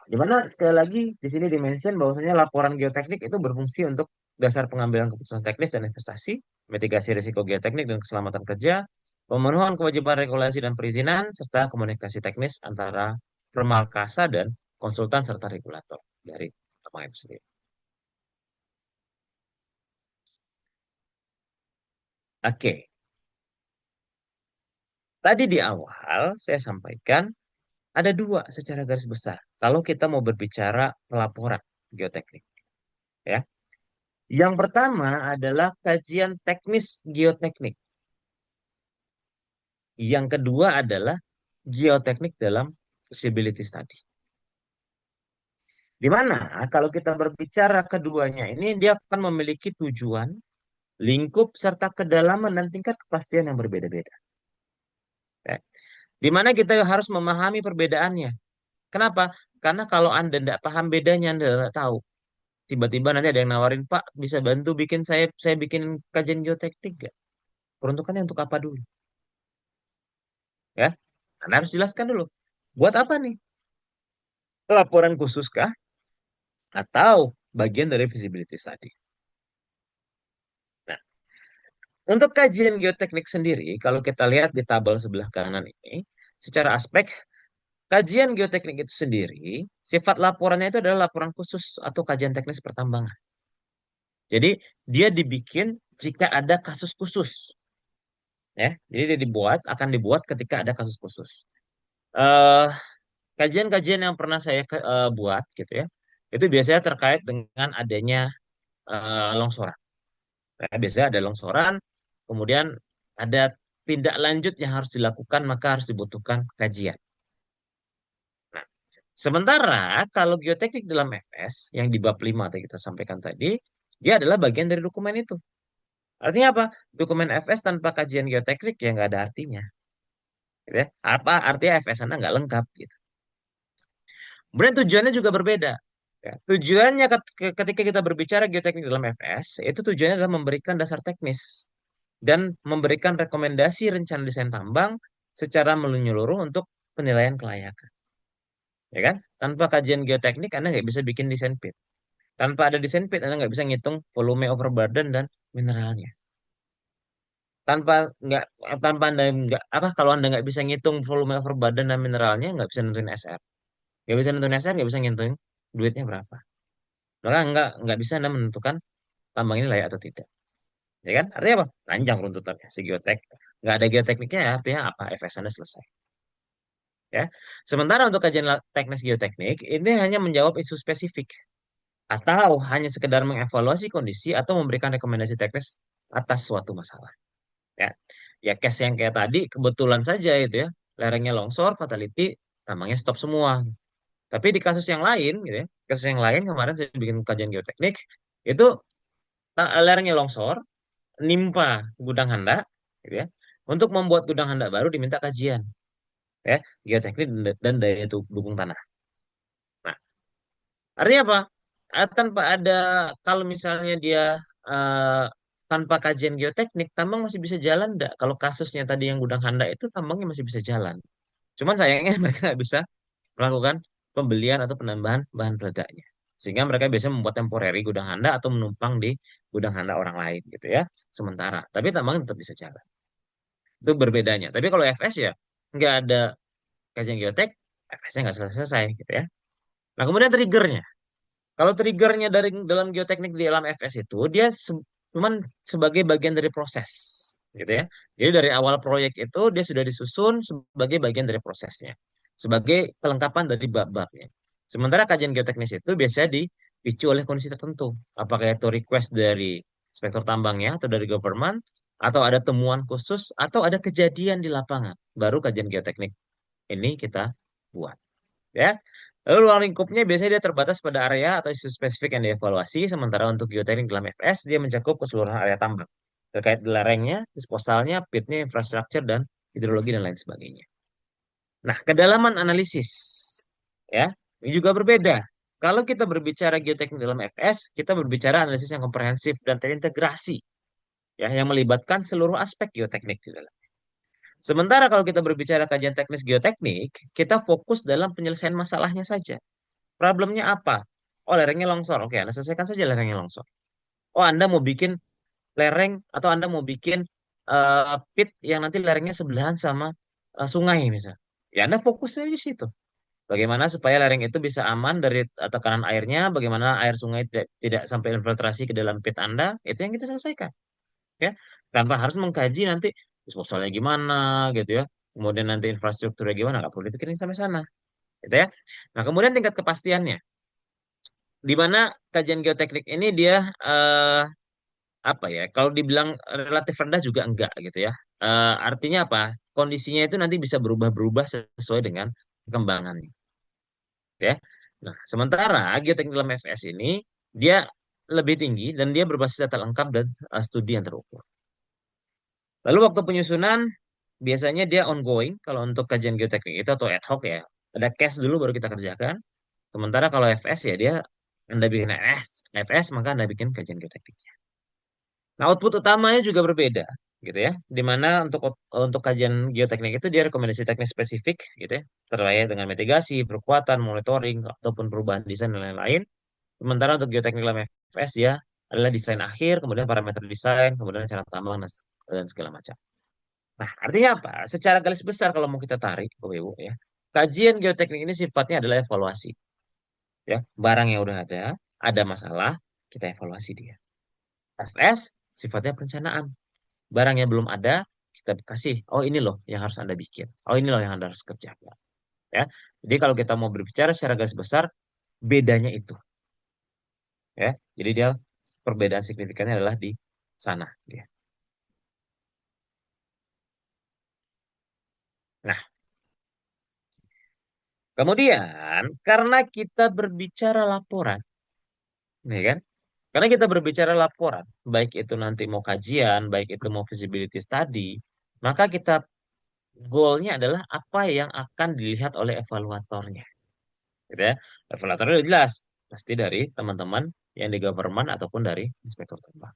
Di mana sekali lagi di sini dimention bahwasanya laporan geoteknik itu berfungsi untuk dasar pengambilan keputusan teknis dan investasi, mitigasi risiko geoteknik dan keselamatan kerja, pemenuhan kewajiban regulasi dan perizinan, serta komunikasi teknis antara pemalkasa dan konsultan serta regulator dari lapangan itu sendiri. Oke, tadi di awal saya sampaikan ada dua secara garis besar. Kalau kita mau berbicara pelaporan geoteknik, ya. Yang pertama adalah kajian teknis geoteknik. Yang kedua adalah geoteknik dalam feasibility study. Di mana kalau kita berbicara keduanya ini dia akan memiliki tujuan, lingkup, serta kedalaman dan tingkat kepastian yang berbeda-beda. Ya. Di mana kita harus memahami perbedaannya. Kenapa? Karena kalau Anda tidak paham bedanya, Anda tidak tahu. Tiba-tiba nanti ada yang nawarin, Pak, bisa bantu bikin saya bikin kajian geoteknik nggak? Peruntukannya untuk apa dulu? Ya, Anda harus jelaskan dulu. Buat apa nih? Laporan khusus kah? Atau bagian dari feasibility study? Nah, untuk kajian geoteknik sendiri, kalau kita lihat di tabel sebelah kanan ini, secara aspek kajian geoteknik itu sendiri, sifat laporannya itu adalah laporan khusus atau kajian teknis pertambangan. Jadi dia dibikin jika ada kasus khusus, ya. Jadi dia akan dibuat ketika ada kasus khusus. Eh, Kajian-kajian yang pernah saya buat gitu ya, itu biasanya terkait dengan adanya longsoran. Ya, biasanya ada longsoran, kemudian ada tindak lanjut yang harus dilakukan, maka harus dibutuhkan kajian. Nah, sementara kalau geoteknik dalam FS yang di bab 5 yang kita sampaikan tadi, dia adalah bagian dari dokumen itu. Artinya apa? Dokumen FS tanpa kajian geoteknik ya nggak ada artinya. Gitu ya. Apa artinya FS Anda nggak lengkap gitu. Kemudian tujuannya juga berbeda. Ya, tujuannya ketika kita berbicara geoteknik dalam FS, itu tujuannya adalah memberikan dasar teknis dan memberikan rekomendasi rencana desain tambang secara menyeluruh untuk penilaian kelayakan. Ya kan? Tanpa kajian geoteknik, Anda nggak bisa bikin desain pit. Tanpa ada desain pit, Anda nggak bisa ngitung volume overburden dan mineralnya. Tanpa nggak tanpa Anda nggak apa kalau Anda nggak bisa ngitung volume overburden dan mineralnya, nggak bisa nentuin SR. Nggak bisa nentuin SR, nggak bisa ngitung duitnya berapa. Maka nggak bisa Anda menentukan tambang ini layak atau tidak. Ya kan? Artinya apa? Panjang runtutannya si geotek. Nggak ada geotekniknya ya, artinya apa? FS Anda selesai. Ya. Sementara untuk kajian teknis geoteknik, ini hanya menjawab isu spesifik. Atau hanya sekedar mengevaluasi kondisi atau memberikan rekomendasi teknis atas suatu masalah. Ya, ya case yang kayak tadi kebetulan saja itu ya, lerengnya longsor, fatality, tambangnya stop semua. Tapi di kasus yang lain gitu ya, kasus yang lain kemarin saya bikin kajian geoteknik, itu lerengnya longsor, nimpa gudang handak, gitu ya. Untuk membuat gudang handak baru diminta kajian, ya, geoteknik dan daya dukung tanah. Nah, artinya apa? Tanpa ada kalau misalnya dia eh, tanpa kajian geoteknik, tambang masih bisa jalan enggak? Kalau kasusnya tadi yang gudang handak itu tambangnya masih bisa jalan. Cuman sayangnya mereka nggak bisa melakukan pembelian atau penambahan bahan peledaknya. Sehingga mereka biasanya membuat temporary gudang handak atau menumpang di gudang handak orang lain gitu ya. Sementara. Tapi tambang tetap bisa jalan. Itu berbedanya. Tapi kalau FS ya nggak ada kajian geotek, FS-nya nggak selesai-selesai gitu ya. Nah kemudian triggernya. Kalau triggernya dari dalam geoteknik di dalam FS itu dia cuman sebagai bagian dari proses gitu ya. Jadi dari awal proyek itu dia sudah disusun sebagai bagian dari prosesnya, sebagai kelengkapan dari bab-babnya. Sementara kajian geoteknis itu biasanya dipicu oleh kondisi tertentu, apakah itu request dari inspektur tambangnya atau dari government, atau ada temuan khusus, atau ada kejadian di lapangan, baru kajian geoteknik ini kita buat. Ya. Lalu ruang lingkupnya biasanya dia terbatas pada area atau isu spesifik yang dievaluasi, sementara untuk geoteknik dalam FS dia mencakup keseluruhan area tambang, terkait lerengnya, disposalnya, pitnya, infrastruktur, dan hidrologi dan lain sebagainya. Nah, kedalaman analisis, ya, ini juga berbeda. Kalau kita berbicara geoteknik dalam FS, kita berbicara analisis yang komprehensif dan terintegrasi, ya, yang melibatkan seluruh aspek geoteknik di dalam. Sementara kalau kita berbicara kajian teknis geoteknik, kita fokus dalam penyelesaian masalahnya saja. Problemnya apa? Oh, lerengnya longsor. Oke, Anda selesaikan saja lerengnya longsor. Oh, Anda mau bikin lereng atau Anda mau bikin pit yang nanti lerengnya sebelahan sama sungai misalnya. Ya, Anda fokus aja di situ. Bagaimana supaya lereng itu bisa aman dari tekanan airnya, bagaimana air sungai tidak sampai infiltrasi ke dalam pit Anda, itu yang kita selesaikan. Ya, tanpa harus mengkaji nanti disposalnya gimana gitu ya. Kemudian nanti infrastrukturnya gimana, nggak perlu dipikirin sampai sana. Gitu ya. Nah, kemudian tingkat kepastiannya. Di mana kajian geoteknik ini dia apa ya? Kalau dibilang relatif rendah juga enggak gitu ya. Artinya apa? Kondisinya itu nanti bisa berubah-berubah sesuai dengan perkembangannya, ya. Nah, sementara geoteknik dalam FS ini dia lebih tinggi dan dia berbasis data lengkap dan studi yang terukur. Lalu waktu penyusunan biasanya dia ongoing kalau untuk kajian geoteknik itu atau ad hoc ya. Ada case dulu baru kita kerjakan. Sementara kalau FS ya dia Anda bikin FS maka Anda bikin kajian geoteknik. Nah, output utamanya juga berbeda, gitu ya. Di mana untuk kajian geoteknik itu dia rekomendasi teknis spesifik, gitu ya, terkait dengan mitigasi, perkuatan, monitoring, ataupun perubahan desain dan lain-lain. Sementara untuk geoteknik dalam FS ya adalah desain akhir, kemudian parameter desain, kemudian cara tambang dan segala macam. Nah, artinya apa? Secara garis besar kalau mau kita tarik, Bapak Ibu, ya, kajian geoteknik ini sifatnya adalah evaluasi, ya. Barang yang udah ada masalah, kita evaluasi dia. FS sifatnya perencanaan. Barang yang belum ada, kita kasih, oh ini loh yang harus Anda bikin. Oh ini loh yang Anda harus kerjakan. Ya. Jadi kalau kita mau berbicara secara garis besar, bedanya itu. Ya. Jadi dia perbedaan signifikannya adalah di sana. Dia. Nah, kemudian karena kita berbicara laporan, nih kan? Karena kita berbicara laporan, baik itu nanti mau kajian, baik itu mau feasibility study, maka kita goalnya adalah apa yang akan dilihat oleh evaluatornya. Gitu ya. Evaluatornya udah jelas, pasti dari teman-teman yang di government ataupun dari inspektur tambang.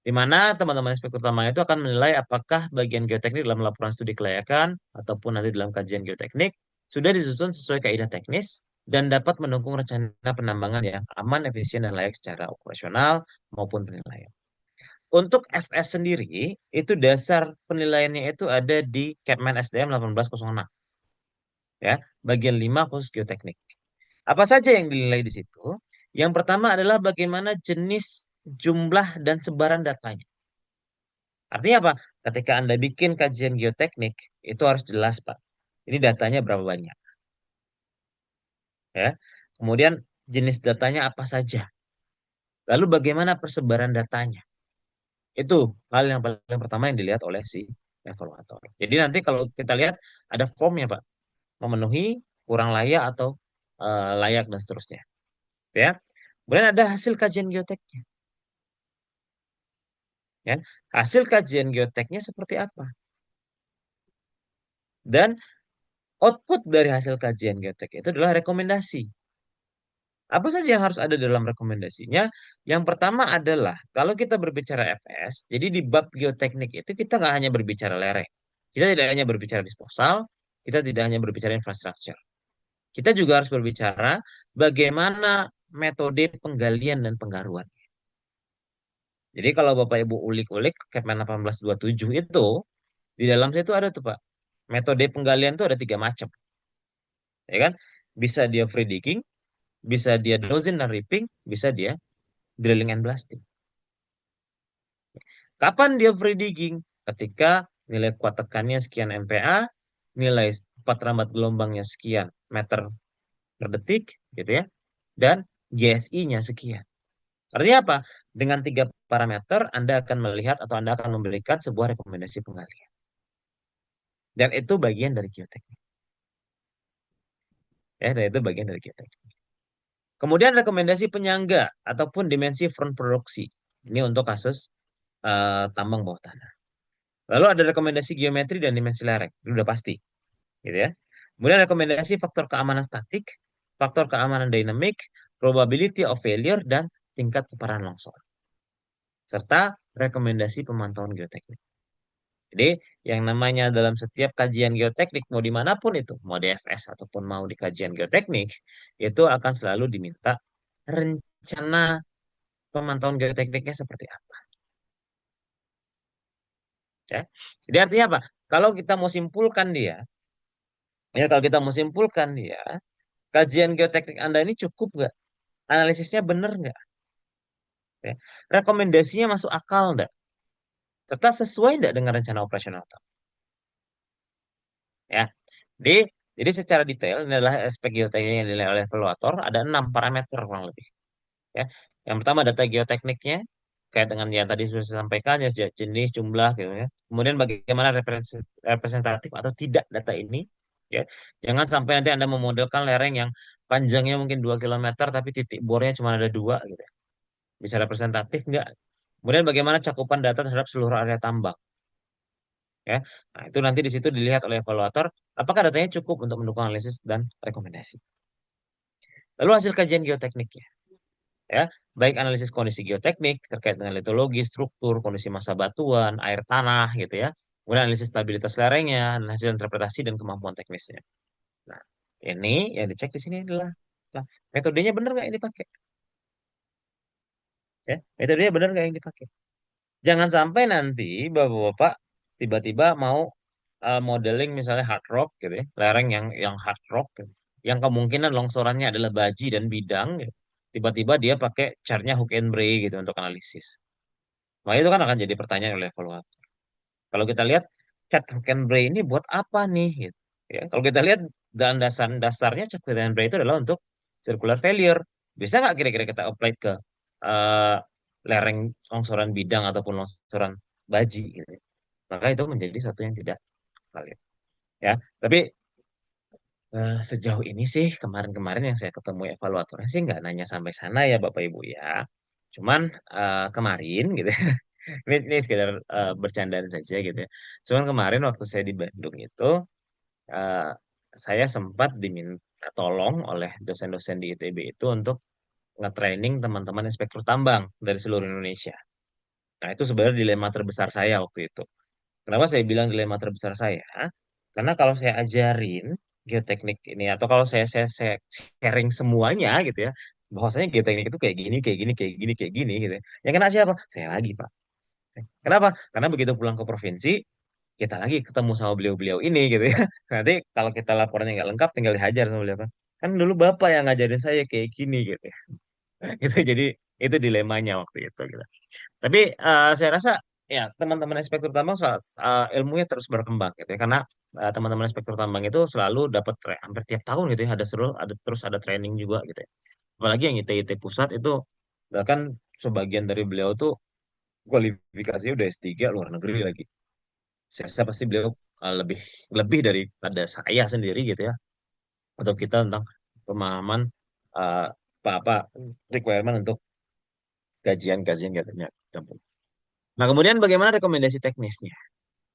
Di mana teman-teman inspektur tambang itu akan menilai apakah bagian geoteknik dalam laporan studi kelayakan ataupun nanti dalam kajian geoteknik sudah disusun sesuai kaidah teknis dan dapat mendukung rencana penambangan yang aman, efisien, dan layak secara operasional maupun penilaian. Untuk FS sendiri, itu dasar penilaiannya itu ada di Kepmen SDM 1806, ya, bagian 5 khusus geoteknik. Apa saja yang dinilai di situ? Yang pertama adalah bagaimana jenis, jumlah, dan sebaran datanya. Artinya apa? Ketika Anda bikin kajian geoteknik, itu harus jelas, Pak. Ini datanya berapa banyak, ya. Kemudian jenis datanya apa saja. Lalu bagaimana persebaran datanya. Itu hal yang paling pertama yang dilihat oleh si evaluator. Jadi nanti kalau kita lihat ada formnya, Pak. Memenuhi, kurang layak, atau layak, dan seterusnya. Ya. Kemudian ada hasil kajian geoteknya. Ya. Hasil kajian geoteknya seperti apa? Dan output dari hasil kajian geotek itu adalah rekomendasi. Apa saja yang harus ada dalam rekomendasinya? Yang pertama adalah kalau kita berbicara FS, jadi di bab geoteknik itu kita nggak hanya berbicara lereng. Kita tidak hanya berbicara disposal, kita tidak hanya berbicara infrastruktur. Kita juga harus berbicara bagaimana metode penggalian dan penggaruan. Jadi kalau Bapak Ibu ulik-ulik Kepmen 1827 itu, di dalam situ ada tuh Pak. Metode penggalian itu ada tiga macam. Ya kan? Bisa dia free digging, bisa dia dozing dan ripping, bisa dia drilling and blasting. Kapan dia free digging? Ketika nilai kuat tekannya sekian MPa, nilai empat rambat gelombangnya sekian meter per detik, gitu ya, dan GSI-nya sekian. Artinya apa? Dengan tiga parameter, Anda akan melihat atau Anda akan memberikan sebuah rekomendasi penggalian. Dan itu bagian dari geoteknik. Ya, dan itu bagian dari geoteknik. Kemudian rekomendasi penyangga ataupun dimensi front produksi. Ini untuk kasus tambang bawah tanah. Lalu ada rekomendasi geometri dan dimensi lereng. Itu udah pasti, gitu ya. Kemudian rekomendasi faktor keamanan statik, faktor keamanan dinamik, probability of failure, dan tingkat keparahan longsor. Serta rekomendasi pemantauan geoteknik. Jadi yang namanya dalam setiap kajian geoteknik, mau dimanapun itu, mau di FS ataupun mau di kajian geoteknik, itu akan selalu diminta rencana pemantauan geotekniknya seperti apa. Ya. Jadi artinya apa? Kalau kita mau simpulkan dia, ya kalau kita mau simpulkan dia, kajian geoteknik Anda ini cukup nggak? Analisisnya benar nggak? Ya. Rekomendasinya masuk akal nggak? Serta sesuai nggak dengan rencana operasional? Ya. Jadi, jadi secara detail ini adalah aspek geoteknik yang dinilai oleh evaluator. Ada 6 parameter kurang lebih. Ya. Yang pertama data geotekniknya, kayak dengan yang tadi sudah saya sampaikan, ya jenis, jumlah, gitu ya. Kemudian bagaimana representatif atau tidak data ini. Ya, jangan sampai nanti Anda memodelkan lereng yang panjangnya mungkin 2 kilometer tapi titik bornya cuma ada dua gitu. Bisa representatif nggak? Kemudian bagaimana cakupan data terhadap seluruh area tambang? Ya, nah itu nanti di situ dilihat oleh evaluator apakah datanya cukup untuk mendukung analisis dan rekomendasi. Lalu hasil kajian geotekniknya, ya, baik analisis kondisi geoteknik terkait dengan litologi, struktur, kondisi massa batuan, air tanah gitu ya. Kemudian analisis stabilitas lerengnya, dan hasil interpretasi dan kemampuan teknisnya. Nah, ini yang dicek di sini adalah, nah, metodenya benar nggak yang dipakai? Ya, metodenya benar nggak yang dipakai? Jangan sampai nanti bapak-bapak tiba-tiba mau modeling misalnya hard rock gitu ya, lereng yang hard rock gitu, yang kemungkinan longsorannya adalah baji dan bidang gitu. Tiba-tiba dia pakai chartnya Hook and Bray gitu untuk analisis. Nah, itu kan akan jadi pertanyaan oleh evaluator. Kalau kita lihat chart Hook and Bray ini buat apa nih gitu. Ya, kalau kita lihat dan dasarnya chart Hook and Bray itu adalah untuk circular failure. Bisa nggak kira-kira kita apply ke eh, lereng longsoran bidang ataupun longsoran baji gitu ya. Maka itu menjadi satu yang tidak valid. Ya, tapi sejauh ini sih kemarin-kemarin yang saya ketemu evaluatornya sih nggak nanya sampai sana ya Bapak Ibu ya. Cuman kemarin gitu ya, ini sekedar bercandaan saja gitu ya. Cuman kemarin waktu saya di Bandung itu eh, saya sempat diminta tolong oleh dosen-dosen di ITB itu untuk nge-training teman-teman inspektur tambang dari seluruh Indonesia. Nah, itu sebenarnya dilema terbesar saya waktu itu. Kenapa saya bilang dilema terbesar saya? Karena kalau saya ajarin geoteknik ini atau kalau saya sharing semuanya gitu ya, bahwasanya geoteknik itu kayak gini, kayak gini, kayak gini, kayak gini gitu ya. Yang kena siapa? Saya lagi, Pak. Kenapa? Karena begitu pulang ke provinsi, kita lagi ketemu sama beliau-beliau ini gitu ya. Nanti kalau kita laporannya nggak lengkap, tinggal dihajar sama beliau kan. Kan dulu Bapak yang ngajarin saya kayak gini gitu ya. Itu jadi itu dilemanya waktu itu gitu. Tapi saya rasa ya teman-teman inspektur tambang ilmunya terus berkembang gitu ya karena teman-teman inspektur tambang itu selalu dapat hampir tiap tahun gitu ya ada terus ada training juga gitu ya. Apalagi yang IT pusat itu bahkan sebagian dari beliau tuh kualifikasinya udah S3 luar negeri lagi. Saya rasa pasti beliau lebih lebih daripada saya sendiri gitu ya atau kita tentang pemahaman uh, apa-apa requirement untuk kajian-kajian katanya. Nah, kemudian bagaimana rekomendasi teknisnya?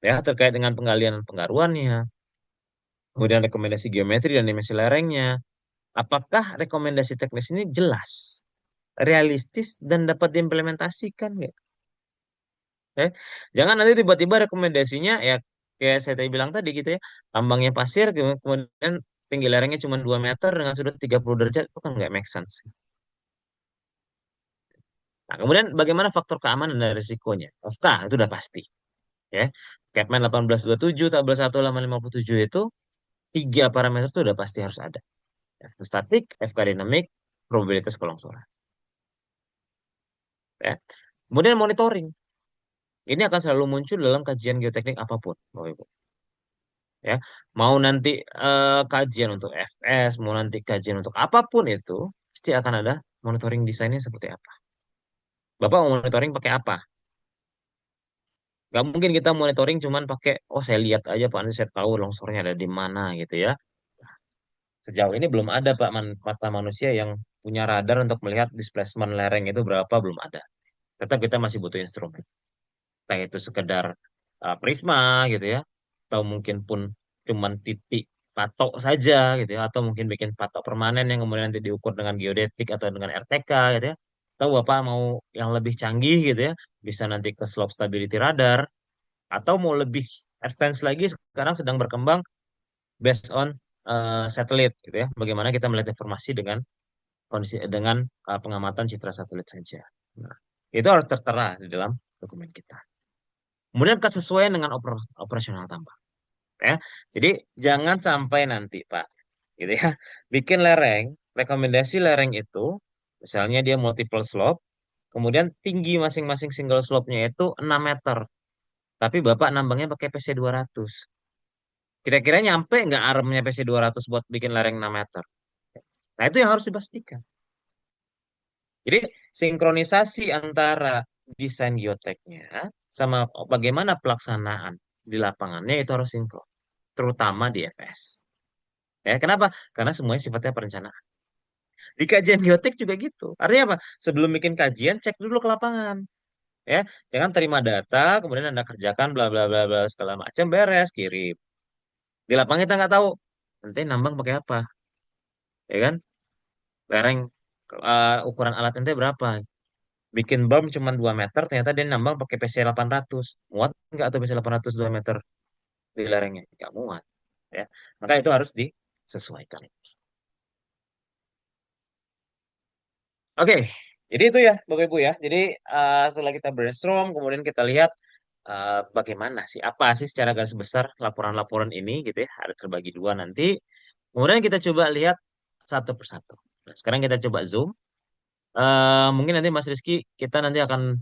Ya, terkait dengan penggalian penggaruannya, kemudian rekomendasi geometri dan dimensi lerengnya. Apakah rekomendasi teknis ini jelas, realistis, dan dapat diimplementasikan nggak? Eh, jangan nanti tiba-tiba rekomendasinya ya kayak saya tadi bilang tadi gitu ya, tambangnya pasir, kemudian tinggi lerengnya cuma 2 meter dengan sudut 30 derajat, itu kan nggak make sense. Nah, kemudian bagaimana faktor keamanan dan risikonya? Of itu udah pasti. Ya, Kepmen 1827, tabel 1 halaman 57 itu tiga parameter itu udah pasti harus ada. FK statik, FK dinamik, probabilitas kelongsoran. Ya. Kemudian monitoring. Ini akan selalu muncul dalam kajian geoteknik apapun, Bapak Ibu. Ya, mau nanti kajian untuk FS, mau nanti kajian untuk apapun itu, pasti akan ada monitoring desainnya seperti apa. Bapak mau monitoring pakai apa? Gak mungkin kita monitoring cuman pakai, oh saya lihat aja Pak, nanti saya tahu longsornya ada di mana gitu ya. Sejauh ini belum ada Pak mata manusia yang punya radar untuk melihat displacement lereng itu berapa, belum ada. Tetap kita masih butuh instrumen. Entah itu sekedar prisma gitu ya, atau mungkin pun cuman titik patok saja gitu ya, atau mungkin bikin patok permanen yang kemudian nanti diukur dengan geodetik atau dengan RTK gitu ya. Atau Bapak mau yang lebih canggih gitu ya, bisa nanti ke slope stability radar, atau mau lebih advance lagi sekarang sedang berkembang based on satelit gitu ya. Bagaimana kita melihat informasi dengan kondisi dengan pengamatan citra satelit saja. Nah, itu harus tertera di dalam dokumen kita. Kemudian kesesuaian dengan operasional tambang. Ya. Jadi jangan sampai nanti Pak, gitu ya, bikin lereng, rekomendasi lereng itu, misalnya dia multiple slope, kemudian tinggi masing-masing single slope-nya itu 6 meter, tapi Bapak nambangnya pakai PC 200. Kira-kira nyampe nggak armnya PC 200 buat bikin lereng 6 meter? Nah, itu yang harus dipastikan. Jadi, sinkronisasi antara desain geoteknya sama bagaimana pelaksanaan di lapangannya itu harus sinkron, terutama di FS. Ya, kenapa? Karena semuanya sifatnya perencanaan. Di kajian geotek juga gitu. Artinya apa? Sebelum bikin kajian, cek dulu ke lapangan. Ya, jangan terima data, kemudian Anda kerjakan bla bla bla bla segala macam, beres, kirim. Di lapangan kita nggak tahu nanti nambang pakai apa, ya kan? Lereng ukuran alat ente berapa? Bikin bom cuma 2 meter, ternyata dia nambang pakai PC 800. Muat nggak tuh PC 800 2 meter di lerengnya? Nggak muat. Ya. Maka itu harus disesuaikan. Oke, jadi itu ya Bapak Ibu ya. Jadi setelah kita brainstorm, kemudian kita lihat bagaimana sih, apa sih secara garis besar laporan-laporan ini gitu ya. Ada terbagi dua nanti. Kemudian kita coba lihat satu persatu. Nah, sekarang kita coba zoom. Mungkin nanti Mas Rizky kita nanti akan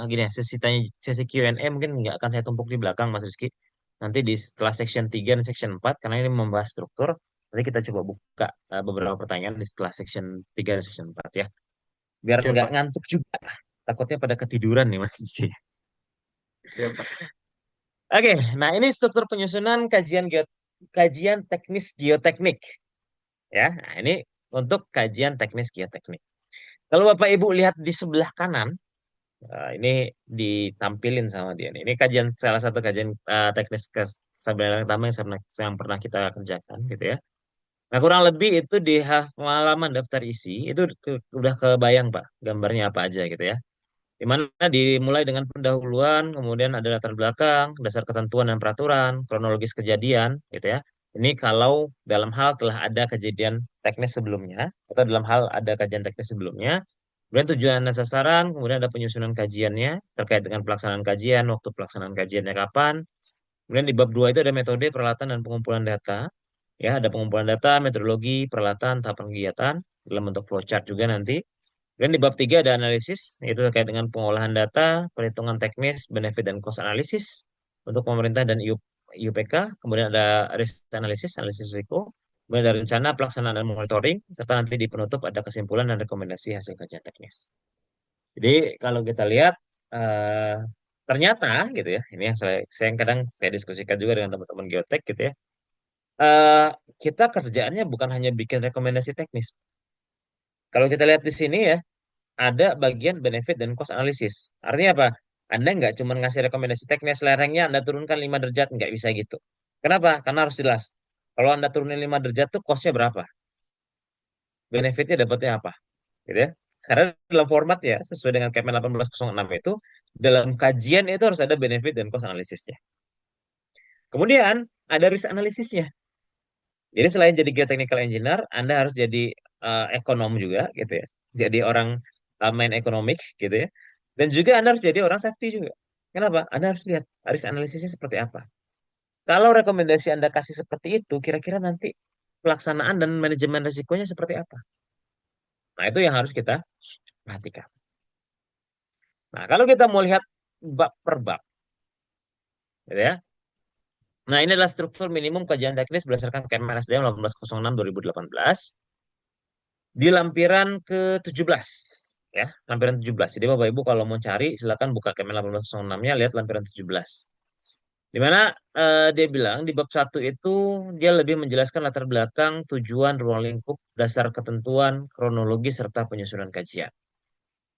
gini ya, sesi tanya sesi Q&A mungkin nggak akan saya tumpuk di belakang Mas Rizky. Nanti di setelah section 3 dan section 4 karena ini membahas struktur, nanti kita coba buka beberapa pertanyaan di setelah section 3 dan section 4 ya. Biar Oke, nggak Pak. ngantuk juga. Takutnya pada ketiduran nih Mas Rizky. Oke, Pak. Oke, nah ini struktur penyusunan kajian teknis geoteknik ya. Nah, ini untuk kajian teknis geoteknik. Kalau Bapak Ibu lihat di sebelah kanan, ini ditampilin sama dia nih. Ini kajian salah satu kajian teknis kesabaran pertama yang pernah kita kerjakan gitu ya. Nah, kurang lebih itu di halaman daftar isi itu udah kebayang Pak gambarnya apa aja gitu ya. Di mana dimulai dengan pendahuluan, kemudian ada latar belakang, dasar ketentuan dan peraturan, kronologis kejadian, gitu ya. Ini kalau dalam hal telah ada kejadian teknis sebelumnya, atau dalam hal ada kajian teknis sebelumnya, kemudian tujuan dan sasaran, kemudian ada penyusunan kajiannya, terkait dengan pelaksanaan kajian, waktu pelaksanaan kajiannya kapan. Kemudian di bab 2 itu ada metode, peralatan, dan pengumpulan data. Ya, ada pengumpulan data, metodologi, peralatan, tahapan kegiatan, dalam bentuk flowchart juga nanti. Dan di bab 3 ada analisis, yaitu terkait dengan pengolahan data, perhitungan teknis, benefit dan cost analisis untuk pemerintah dan IUPK. Kemudian ada risk analisis, analisis risiko. Kemudian ada rencana, pelaksanaan dan monitoring, serta nanti di penutup ada kesimpulan dan rekomendasi hasil kajian teknis. Jadi kalau kita lihat, eh, ternyata gitu ya, ini yang saya yang kadang saya diskusikan juga dengan teman-teman geotek gitu ya, eh, kita kerjaannya bukan hanya bikin rekomendasi teknis. Kalau kita lihat di sini ya, ada bagian benefit dan cost analysis. Artinya apa? Anda nggak cuma ngasih rekomendasi teknis lerengnya, Anda turunkan 5 derajat, nggak bisa gitu. Kenapa? Karena harus jelas. Kalau Anda turunin 5 derajat tuh costnya berapa? Benefitnya dapatnya apa? Gitu ya. Karena dalam format ya, sesuai dengan Kemen 1806 itu, dalam kajian itu harus ada benefit dan cost analisisnya. Kemudian, ada risk analisisnya. Jadi selain jadi geotechnical engineer, Anda harus jadi ekonom juga gitu ya. Jadi orang main ekonomik gitu ya. Dan juga Anda harus jadi orang safety juga. Kenapa? Anda harus lihat risk analisisnya seperti apa. Kalau rekomendasi Anda kasih seperti itu, kira-kira nanti pelaksanaan dan manajemen risikonya seperti apa? Nah, itu yang harus kita perhatikan. Nah, kalau kita mau lihat bab per bab, gitu ya. Nah, ini adalah struktur minimum kajian teknis berdasarkan Kemen SDM 1806 2018 di lampiran ke-17 ya, lampiran 17. Jadi Bapak Ibu kalau mau cari silakan buka Kemen 1806-nya, lihat lampiran 17. Di mana dia bilang di bab satu itu dia lebih menjelaskan latar belakang, tujuan, ruang lingkup, dasar ketentuan, kronologi serta penyusunan kajian.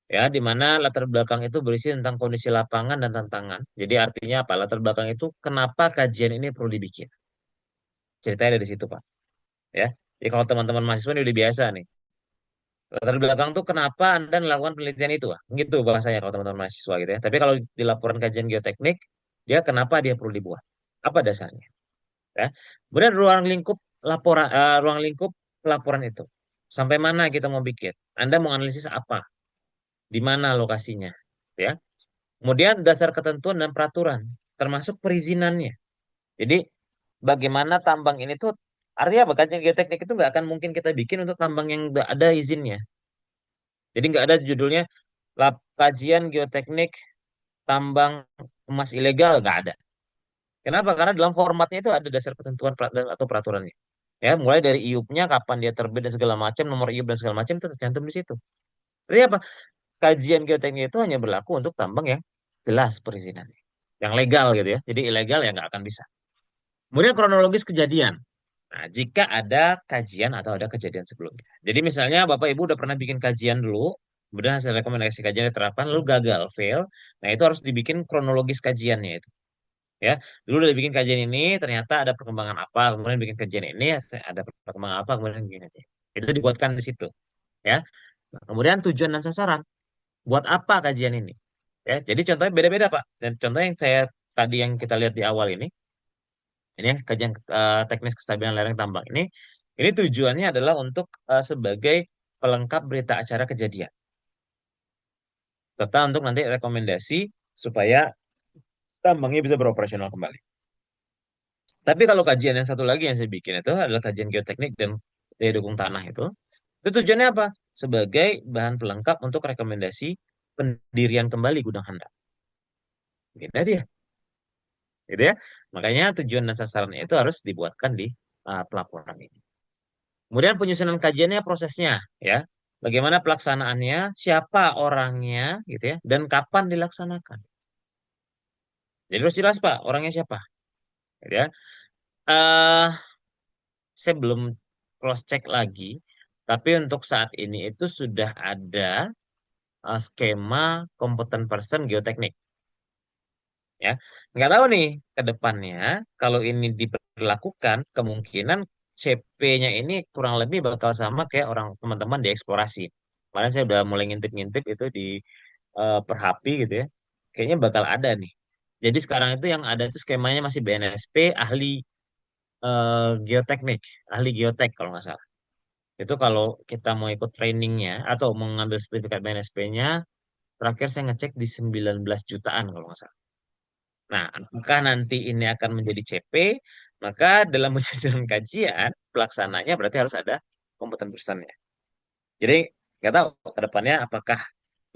Ya, di mana latar belakang itu berisi tentang kondisi lapangan dan tantangan. Jadi artinya apa? Latar belakang itu kenapa kajian ini perlu dibikin. Ceritanya dari situ, Pak. Ya. Jadi kalau teman-teman mahasiswa ini udah biasa nih. Latar belakang tuh kenapa Anda melakukan penelitian itu, Pak. Gitu bahasanya kalau teman-teman mahasiswa gitu ya. Tapi kalau di laporan kajian geoteknik, dia kenapa dia perlu dibuat? Apa dasarnya? Ya. Kemudian ruang lingkup laporan itu. Sampai mana kita mau bikin? Anda mau analisis apa? Di mana lokasinya? Ya. Kemudian dasar ketentuan dan peraturan, termasuk perizinannya. Jadi bagaimana tambang ini tuh artinya apa? Kajian geoteknik itu nggak akan mungkin kita bikin untuk tambang yang nggak ada izinnya. Jadi nggak ada judulnya kajian geoteknik tambang emas ilegal, nggak ada. Kenapa? Karena dalam formatnya itu ada dasar ketentuan atau peraturannya. Ya, mulai dari IUP-nya, kapan dia terbit dan segala macam, nomor IUP dan segala macam itu tercantum di situ. Jadi apa? Kajian geoteknik itu hanya berlaku untuk tambang yang jelas perizinannya, yang legal gitu ya. Jadi ilegal ya nggak akan bisa. Kemudian kronologis kejadian. Nah, jika ada kajian atau ada kejadian sebelumnya. Jadi misalnya Bapak Ibu udah pernah bikin kajian dulu, kemudian hasil rekomendasi kajian diterapkan, lalu gagal, fail. Nah, itu harus dibikin kronologis kajiannya itu. Ya, dulu udah bikin kajian ini, ternyata ada perkembangan apa, kemudian bikin kajian ini, ada perkembangan apa, kemudian bikin kajian. Itu dibuatkan di situ. Ya, nah, kemudian tujuan dan sasaran. Buat apa kajian ini? Ya, jadi contohnya beda-beda Pak. Dan contoh yang saya tadi yang kita lihat di awal ini ya, kajian teknis kestabilan lereng tambang ini tujuannya adalah untuk sebagai pelengkap berita acara kejadian, serta untuk nanti rekomendasi supaya tambangnya bisa beroperasional kembali. Tapi kalau kajian yang satu lagi yang saya bikin itu adalah kajian geoteknik dan daya dukung tanah itu tujuannya apa? Sebagai bahan pelengkap untuk rekomendasi pendirian kembali gudang handap. Beda dia, gitu ya. Makanya tujuan dan sasarannya itu harus dibuatkan di pelaporan ini. Kemudian penyusunan kajiannya prosesnya ya. Bagaimana pelaksanaannya, siapa orangnya gitu ya, dan kapan dilaksanakan. Jadi harus jelas Pak, orangnya siapa, gitu ya. Eh, saya belum cross check lagi, tapi untuk saat ini itu sudah ada skema competent person geoteknik ya. Nggak tahu nih ke depannya kalau ini diberlakukan kemungkinan CP-nya ini kurang lebih bakal sama kayak orang teman-teman di eksplorasi. Kemarin saya udah mulai ngintip-ngintip itu di Perhapi gitu ya. Kayaknya bakal ada nih. Jadi sekarang itu yang ada itu skemanya masih BNSP ahli geoteknik, ahli geotek kalau nggak salah. Itu kalau kita mau ikut trainingnya atau mengambil sertifikat BNSP-nya, terakhir saya ngecek di 19 jutaan kalau nggak salah. Nah, apakah nanti ini akan menjadi CP? Maka dalam menyusun kajian, pelaksananya berarti harus ada kompeten personnya. Jadi, nggak tahu ke depannya apakah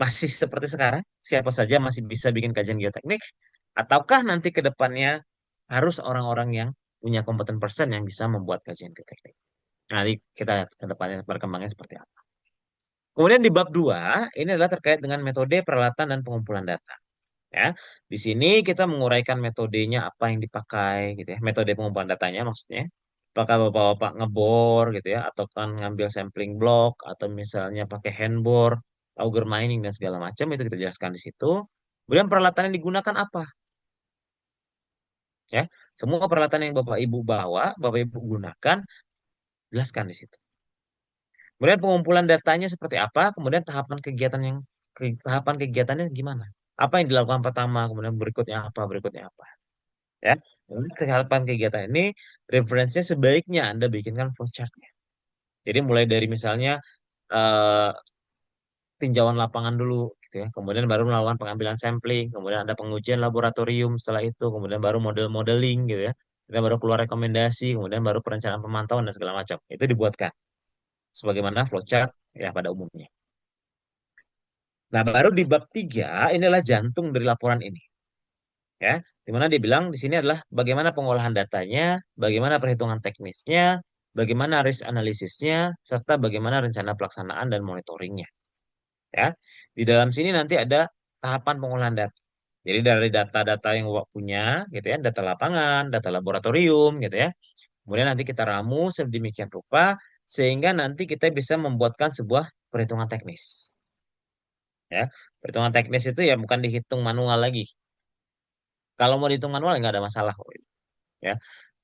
masih seperti sekarang, siapa saja masih bisa bikin kajian geoteknik, ataukah nanti ke depannya harus orang-orang yang punya kompeten person yang bisa membuat kajian geoteknik. Nah, nanti kita lihat ke depannya perkembangannya seperti apa. Kemudian di bab 2 ini adalah terkait dengan metode peralatan dan pengumpulan data. Ya, di sini kita menguraikan metodenya apa yang dipakai gitu ya, metode pengumpulan datanya maksudnya. Apakah bapak-bapak ngebor gitu ya, atau kan ngambil sampling block, atau misalnya pakai handbor, auger mining dan segala macam itu kita jelaskan di situ. Kemudian peralatan yang digunakan apa? Ya, semua peralatan yang bapak ibu bawa, bapak ibu gunakan, jelaskan di situ. Kemudian pengumpulan datanya seperti apa, kemudian tahapan kegiatannya gimana? Apa yang dilakukan pertama, kemudian berikutnya apa. Ya. Jadi tahapan kegiatan ini referensinya sebaiknya Anda bikinkan flowchart-nya. Jadi mulai dari misalnya eh, tinjauan lapangan dulu gitu ya, kemudian baru melakukan pengambilan sampling, kemudian ada pengujian laboratorium setelah itu, kemudian baru model modeling gitu ya. Kemudian baru keluar rekomendasi, kemudian baru perencanaan pemantauan dan segala macam. Itu dibuatkan sebagaimana flowchart ya pada umumnya. Nah, baru di bab 3 inilah jantung dari laporan ini ya, di mana dia bilang di sini adalah bagaimana pengolahan datanya, bagaimana perhitungan teknisnya, bagaimana risk analisisnya, serta bagaimana rencana pelaksanaan dan monitoringnya. Ya, di dalam sini nanti ada tahapan pengolahan data. Jadi dari data-data yang Bapak punya, gitu ya, data lapangan, data laboratorium, gitu ya. Kemudian nanti kita ramu sedemikian rupa sehingga nanti kita bisa membuatkan sebuah perhitungan teknis. Ya, perhitungan teknis itu ya bukan dihitung manual lagi. Kalau mau dihitung manual ya nggak ada masalah kok. Ya,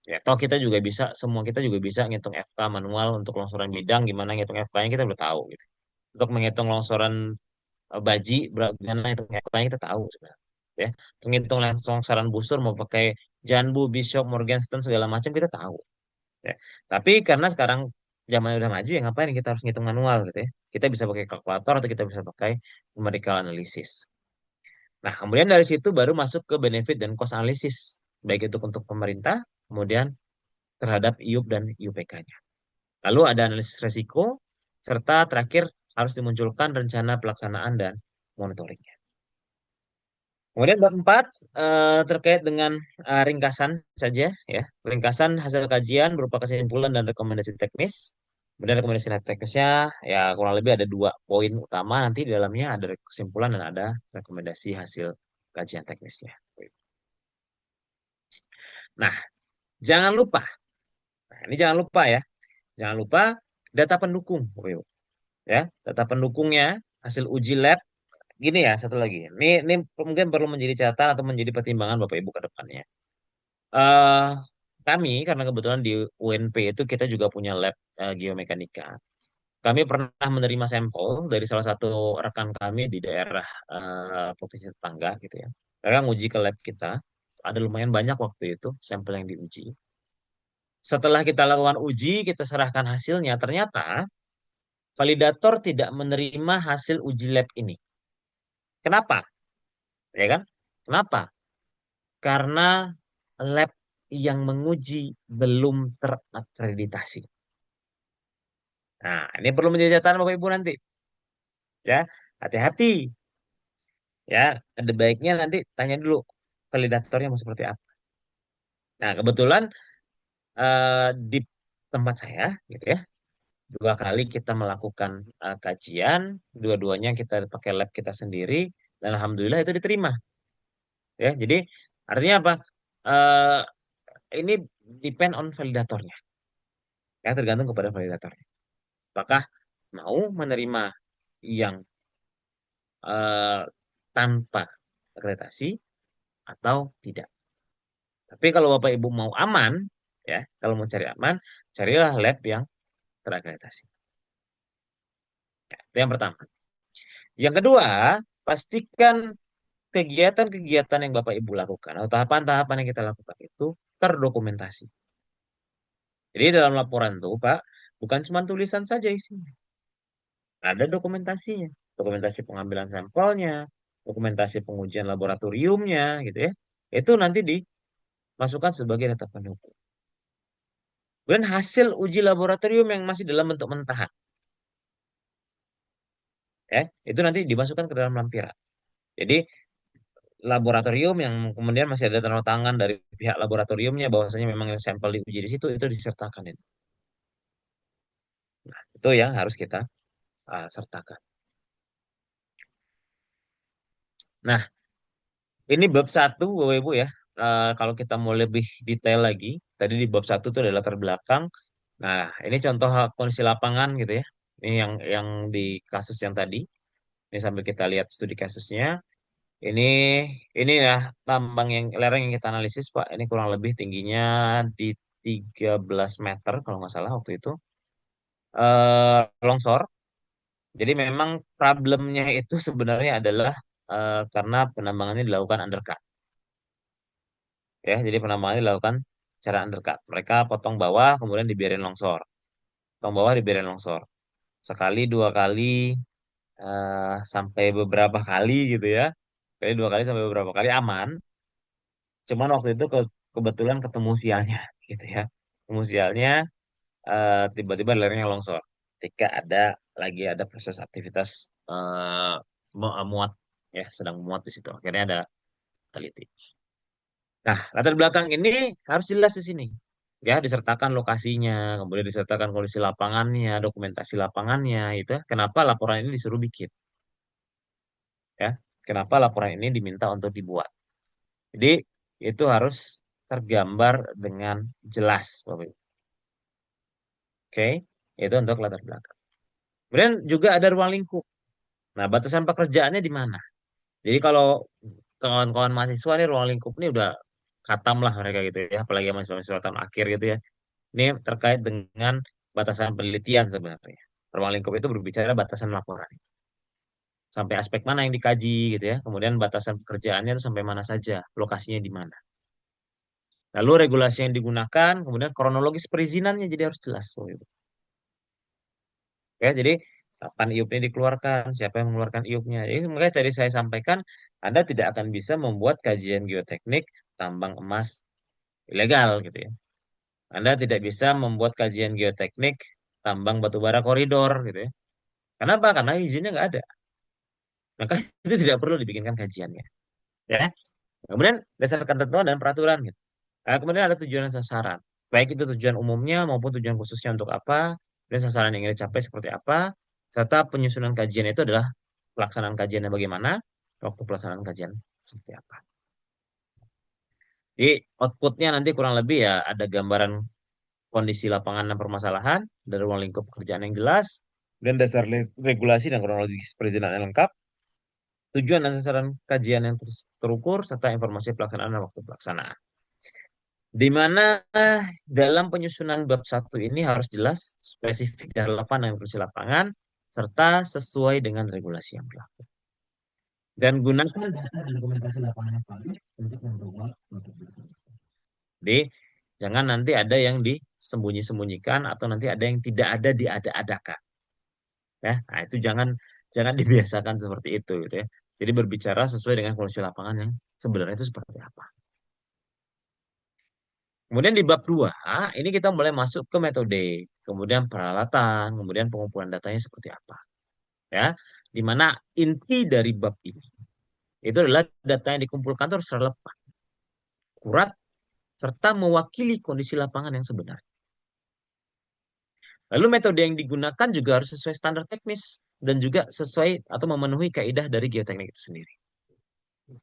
ya, toh kita juga bisa, semua kita juga bisa ngitung FK manual untuk longsoran bidang, gimana ngitung FK-nya kita udah tahu gitu. Untuk menghitung longsoran baji, gimana hitung FK-nya kita tahu sebenarnya. Ya, untuk ngitung longsoran busur mau pakai Janbu, Bishop, Morgenstern segala macam kita tahu. Ya. Tapi karena sekarang zaman udah maju ya ngapain kita harus ngitung manual gitu ya. Kita bisa pakai kalkulator atau kita bisa pakai numerical analysis. Nah, kemudian dari situ baru masuk ke benefit dan cost analysis. Baik itu untuk pemerintah, kemudian terhadap IUP dan IUPK-nya. Lalu ada analisis resiko, serta terakhir harus dimunculkan rencana pelaksanaan dan monitoringnya. Kemudian bab 4 terkait dengan ringkasan saja ya. Ringkasan hasil kajian berupa kesimpulan dan rekomendasi teknis. Kemudian rekomendasi teknisnya ya kurang lebih ada dua poin utama nanti di dalamnya ada kesimpulan dan ada rekomendasi hasil kajian teknisnya. Nah, jangan lupa Ini jangan lupa ya, jangan lupa data pendukung, Bapak Ibu. Ya, data pendukungnya hasil uji lab. Gini ya, satu lagi. Ini mungkin perlu menjadi catatan atau menjadi pertimbangan Bapak Ibu ke depannya. eh Kami karena kebetulan di UNP itu kita juga punya lab geomekanika. Kami pernah menerima sampel dari salah satu rekan kami di daerah provinsi tetangga gitu ya. Mereka nguji ke lab kita. Ada lumayan banyak waktu itu sampel yang diuji. Setelah kita lakukan uji, kita serahkan hasilnya. Ternyata validator tidak menerima hasil uji lab ini. Kenapa? Ya kan? Kenapa? Karena lab yang menguji belum terakreditasi. Nah, ini perlu menjadi catatan Bapak Ibu nanti. Ya, hati-hati. Ya, ada baiknya nanti tanya dulu validatornya mau seperti apa. Nah, kebetulan di tempat saya, gitu ya, 2 kali kita melakukan kajian, dua-duanya kita pakai lab kita sendiri, dan alhamdulillah itu diterima. Ya, jadi artinya apa? Eh, ini depend on validatornya, ya tergantung kepada validatornya. Apakah mau menerima yang eh, tanpa akreditasi atau tidak? Tapi kalau Bapak Ibu mau aman, ya, kalau mau cari aman, carilah lab yang terakreditasi. Ya, itu yang pertama. Yang kedua, pastikan kegiatan-kegiatan yang Bapak Ibu lakukan atau tahapan-tahapan yang kita lakukan itu terdokumentasi. Jadi dalam laporan tuh, Pak, bukan cuma tulisan saja isinya. Ada dokumentasinya. Dokumentasi pengambilan sampelnya, dokumentasi pengujian laboratoriumnya, gitu ya. Itu nanti dimasukkan sebagai data pendukung. Kemudian hasil uji laboratorium yang masih dalam bentuk mentahan, ya, itu nanti dimasukkan ke dalam lampiran. Jadi laboratorium yang kemudian masih ada tanda tangan dari pihak laboratoriumnya bahwasanya memang sampel diuji di situ itu disertakan itu. Itu yang harus kita sertakan. Nah, ini bab satu, Bapak Ibu ya. Kalau kita mau lebih detail lagi, tadi di bab satu itu adalah latar belakang. Nah, ini contoh kondisi lapangan gitu ya. Ini yang di kasus yang tadi. Ini sambil kita lihat studi kasusnya. Ini ini ya tambang yang lereng yang kita analisis, Pak. Ini kurang lebih tingginya di 13 meter kalau nggak salah waktu itu. Longsor. Jadi memang problemnya itu sebenarnya adalah karena penambangannya dilakukan undercut. Ya, jadi penambangannya dilakukan cara undercut. Mereka potong bawah, kemudian dibiarin longsor. Potong bawah, dibiarin longsor. Sekali, 2 kali, sampai beberapa kali gitu ya. Kali 2 kali sampai beberapa kali aman. Cuman waktu itu kebetulan ketemu sialnya gitu ya. Ketemu sialnya, tiba-tiba lerengnya longsor. Ketika lagi ada proses aktivitas muat ya, sedang muat di situ. Akhirnya ada teliti. Nah, latar belakang ini harus jelas di sini. Ya, disertakan lokasinya, kemudian disertakan kondisi lapangannya, dokumentasi lapangannya, itu ya. Kenapa laporan ini disuruh bikin, ya? Kenapa laporan ini diminta untuk dibuat? Jadi, itu harus tergambar dengan jelas, Bapak Ibu. Oke, itu untuk latar belakang. Kemudian juga ada ruang lingkup. Nah, batasan pekerjaannya di mana? Jadi kalau kawan-kawan mahasiswa nih ruang lingkup ini udah katam lah mereka gitu ya, apalagi mahasiswa tahun akhir gitu ya. Ini terkait dengan batasan penelitian sebenarnya. Ruang lingkup itu berbicara batasan laporan. Sampai aspek mana yang dikaji gitu ya. Kemudian batasan pekerjaannya itu sampai mana saja, lokasinya di mana. Lalu regulasi yang digunakan, kemudian kronologis perizinannya jadi harus jelas. Oh, gitu. Ya, jadi kapan IUP-nya dikeluarkan, siapa yang mengeluarkan IUP-nya. Jadi makanya tadi saya sampaikan, Anda tidak akan bisa membuat kajian geoteknik tambang emas ilegal gitu ya. Anda tidak bisa membuat kajian geoteknik tambang batubara koridor gitu ya. Kenapa? Karena izinnya nggak ada. Maka itu tidak perlu dibikinkan kajiannya. Ya. Kemudian dasar ketentuan dan peraturan gitu. Nah, kemudian ada tujuan dan sasaran. Baik itu tujuan umumnya maupun tujuan khususnya untuk apa, dan sasaran yang ingin dicapai seperti apa, serta penyusunan kajian itu adalah pelaksanaan kajiannya bagaimana, waktu pelaksanaan kajian seperti apa. Jadi outputnya nanti kurang lebih ya ada gambaran kondisi lapangan dan permasalahan, dari ruang lingkup pekerjaan yang jelas, dan dasar regulasi dan kronologis perizinan yang lengkap, tujuan dan sasaran kajian yang terukur, serta informasi pelaksanaan dan waktu pelaksanaan. Di mana dalam penyusunan bab satu ini harus jelas, spesifik dan relevan dengan kondisi lapangan, serta sesuai dengan regulasi yang berlaku. Dan gunakan data dan dokumentasi lapangan yang valid untuk membuat suatu keputusan. Jadi, jangan nanti ada yang disembunyi-sembunyikan atau nanti ada yang tidak ada diada-adakan. Ya, nah itu jangan jangan dibiasakan seperti itu gitu ya. Jadi berbicara sesuai dengan kondisi lapangan yang sebenarnya itu seperti apa. Kemudian di bab 2 ini kita mulai masuk ke metode, kemudian peralatan, kemudian pengumpulan datanya seperti apa. Ya, di mana inti dari bab ini itu adalah data yang dikumpulkan itu harus relevan, akurat, serta mewakili kondisi lapangan yang sebenarnya. Lalu metode yang digunakan juga harus sesuai standar teknis dan juga sesuai atau memenuhi kaidah dari geoteknik itu sendiri.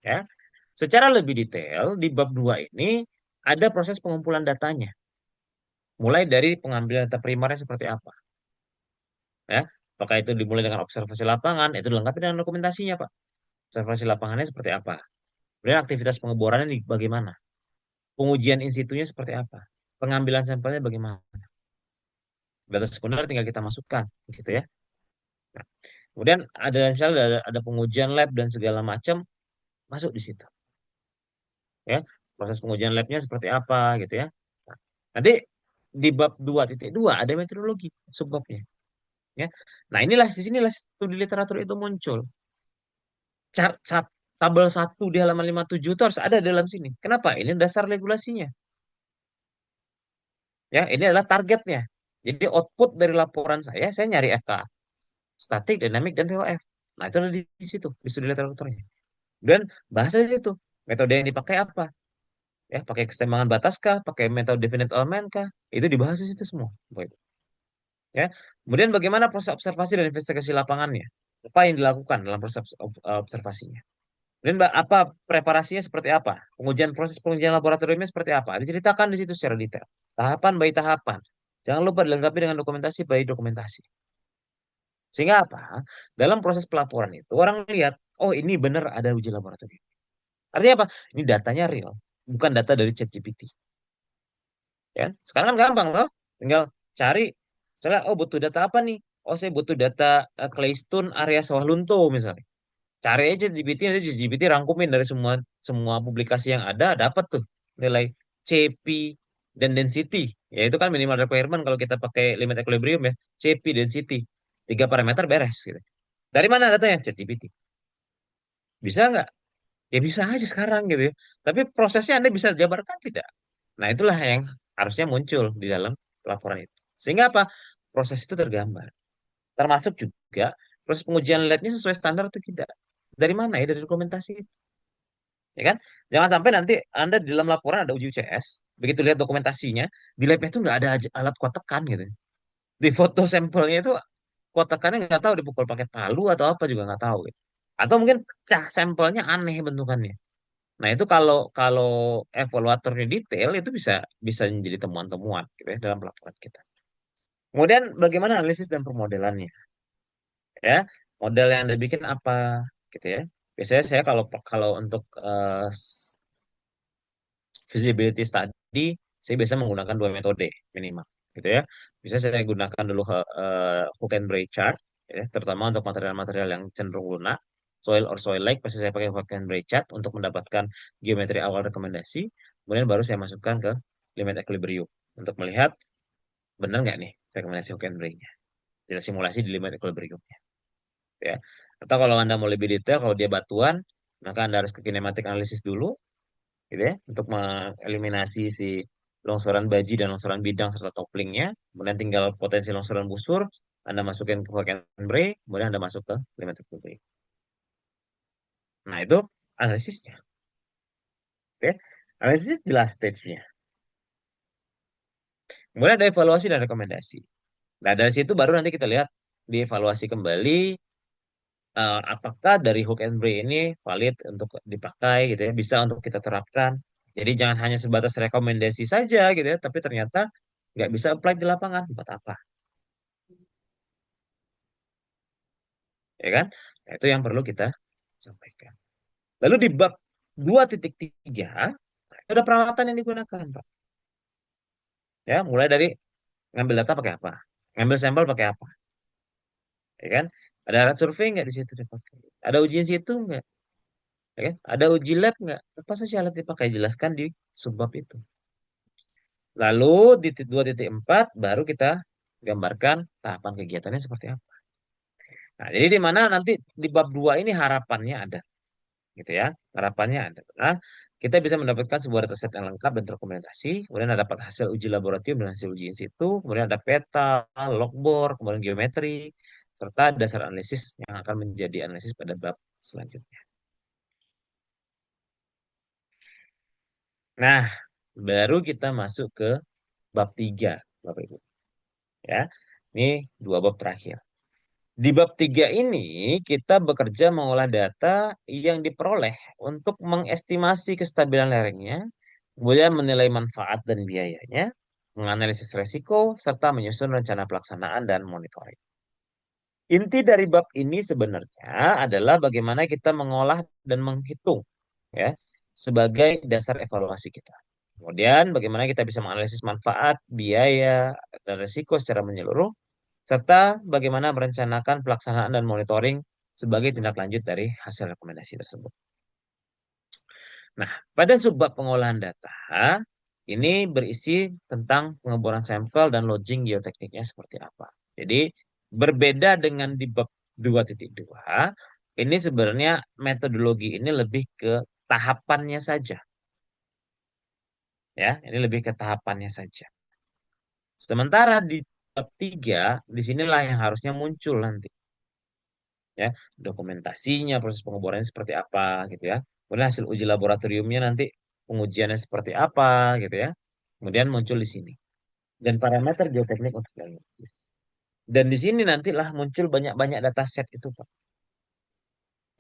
Ya. Secara lebih detail di bab 2 ini ada proses pengumpulan datanya. Mulai dari pengambilan data primernya seperti apa. Ya. Apakah itu dimulai dengan observasi lapangan, itu dilengkapi dengan dokumentasinya, Pak. Observasi lapangannya seperti apa. Kemudian aktivitas pengeborannya bagaimana. Pengujian in situ-nya seperti apa. Pengambilan sampelnya bagaimana. Data sekunder tinggal kita masukkan, gitu ya. Nah, kemudian ada misalnya ada pengujian lab dan segala macam masuk di situ. Ya, proses pengujian labnya seperti apa gitu ya. Nah, nanti di bab 2.2 ada metodologi subbabnya. Ya, nah inilah di sinilah studi literatur itu muncul. Cat, cat, tabel 1 di halaman 57 itu harus ada dalam sini. Kenapa? Ini dasar regulasinya. Ya, ini adalah targetnya. Jadi output dari laporan saya nyari FK, statik, dinamik, dan VOF. Nah, itu ada di situ, di studi literaturnya. Dan bahasa itu, metode yang dipakai apa? Ya, pakai keseimbangan batas kah? Pakai metode definite element kah? Itu dibahas di situ semua. Baik. Ya. Kemudian bagaimana proses observasi dan investigasi lapangannya? Apa yang dilakukan dalam proses observasinya? Dan apa preparasinya seperti apa? Proses pengujian laboratoriumnya seperti apa? Diceritakan di situ secara detail. Tahapan by tahapan. Jangan lupa dilengkapi dengan dokumentasi by dokumentasi. Sehingga apa? Dalam proses pelaporan itu orang lihat, oh ini benar ada uji laboratorium. Artinya apa? Ini datanya real, bukan data dari ChatGPT. Ya, sekarang kan gampang loh. Tinggal cari, misalnya, oh butuh data apa nih? Oh saya butuh data Claystone area sawah lunto misalnya. Cari aja GPT, nanti GPT rangkumin dari semua semua publikasi yang ada, dapat tuh nilai CP dan density. Ya itu kan minimal requirement kalau kita pakai limit equilibrium ya. CP density. Tiga parameter beres gitu. Dari mana datanya? ChatGPT. Bisa nggak? Ya bisa aja sekarang gitu ya. Tapi prosesnya Anda bisa jabarkan tidak? Nah itulah yang harusnya muncul di dalam laporan itu. Sehingga apa? Proses itu tergambar. Termasuk juga proses pengujian labnya sesuai standar atau tidak. Dari mana ya? Dari dokumentasi. Ya kan? Jangan sampai nanti Anda di dalam laporan ada uji UCS, begitu lihat dokumentasinya, di labnya itu nggak ada alat kuat tekan gitu. Di foto sampelnya itu kuat tekannya nggak tahu dipukul pakai palu atau apa juga nggak tahu gitu. Atau mungkin cah sampelnya aneh bentukannya. Nah, itu kalau kalau evaluatornya detail itu bisa bisa menjadi temuan-temuan gitu ya dalam laporan kita. Kemudian bagaimana analisis dan permodelannya ya? Model yang Anda bikin apa gitu ya. Biasanya saya kalau kalau untuk feasibility study saya biasa menggunakan dua metode minimal gitu ya. Bisa saya gunakan dulu hook and break chart ya, terutama untuk material-material yang cenderung lunak, soil or soil like pasti saya pakai hook and break chart untuk mendapatkan geometri awal rekomendasi. Kemudian baru saya masukkan ke limit equilibrium untuk melihat benar nggak nih rekomendasi hook and break-nya. Jadi simulasi di limit equilibrium-nya ya. Atau kalau Anda mau lebih detail, kalau dia batuan, maka Anda harus ke kinematik analisis dulu gitu ya, untuk mengeliminasi si longsoran baji dan longsoran bidang serta toplingnya. Kemudian tinggal potensi longsoran busur, Anda masukin ke bagian break, kemudian Anda masuk ke limit break. Nah, itu analisisnya. Oke. Analisis jelas stage-nya. Kemudian ada evaluasi dan rekomendasi. Nah, dari situ baru nanti kita lihat dievaluasi kembali apakah dari hook and break ini valid untuk dipakai gitu ya, bisa untuk kita terapkan. Jadi jangan hanya sebatas rekomendasi saja gitu ya, tapi ternyata nggak bisa apply di lapangan, buat apa? Ya kan? Nah, itu yang perlu kita sampaikan. Lalu di bab 2.3, ada peralatan yang digunakan, Pak. Ya, mulai dari ngambil data pakai apa? Ngambil sampel pakai apa? Ya kan? Ada alat survei nggak di situ dipakai? Ada uji in situ nggak? Ya kan? Ada uji lab nggak? Apa saja alat dipakai? Jelaskan di subbab itu. Lalu di 2.4 baru kita gambarkan tahapan kegiatannya seperti apa. Nah, jadi di mana nanti di bab 2 ini harapannya ada, gitu ya. Harapannya ada. Nah, kita bisa mendapatkan sebuah dataset yang lengkap dan terdokumentasi, kemudian ada dapat hasil uji laboratorium dan hasil uji in situ, kemudian ada peta, logboard, kemudian geometri, serta dasar analisis yang akan menjadi analisis pada bab selanjutnya. Nah, baru kita masuk ke bab 3, Bapak Ibu. Ya, ini dua bab terakhir. Di bab 3 ini, kita bekerja mengolah data yang diperoleh untuk mengestimasi kestabilan lerengnya, kemudian menilai manfaat dan biayanya, menganalisis resiko, serta menyusun rencana pelaksanaan dan monitoring. Inti dari bab ini sebenarnya adalah bagaimana kita mengolah dan menghitung, ya, sebagai dasar evaluasi kita. Kemudian bagaimana kita bisa menganalisis manfaat, biaya, dan resiko secara menyeluruh, serta bagaimana merencanakan pelaksanaan dan monitoring sebagai tindak lanjut dari hasil rekomendasi tersebut. Nah, pada subbab pengolahan data, ini berisi tentang pengeboran sampel dan lodging geotekniknya seperti apa. Jadi, berbeda dengan di bab 2.2, ini sebenarnya metodologi ini lebih ke tahapannya saja. Ya, ini lebih ke tahapannya saja. Sementara di bab 3, disinilah yang harusnya muncul nanti. Ya, dokumentasinya, proses pengeborannya seperti apa gitu ya. Kemudian hasil uji laboratoriumnya nanti pengujiannya seperti apa gitu ya. Kemudian muncul di sini. Dan parameter geoteknik untuk diagnosis. Dan di sini nantilah muncul banyak-banyak data set itu, Pak.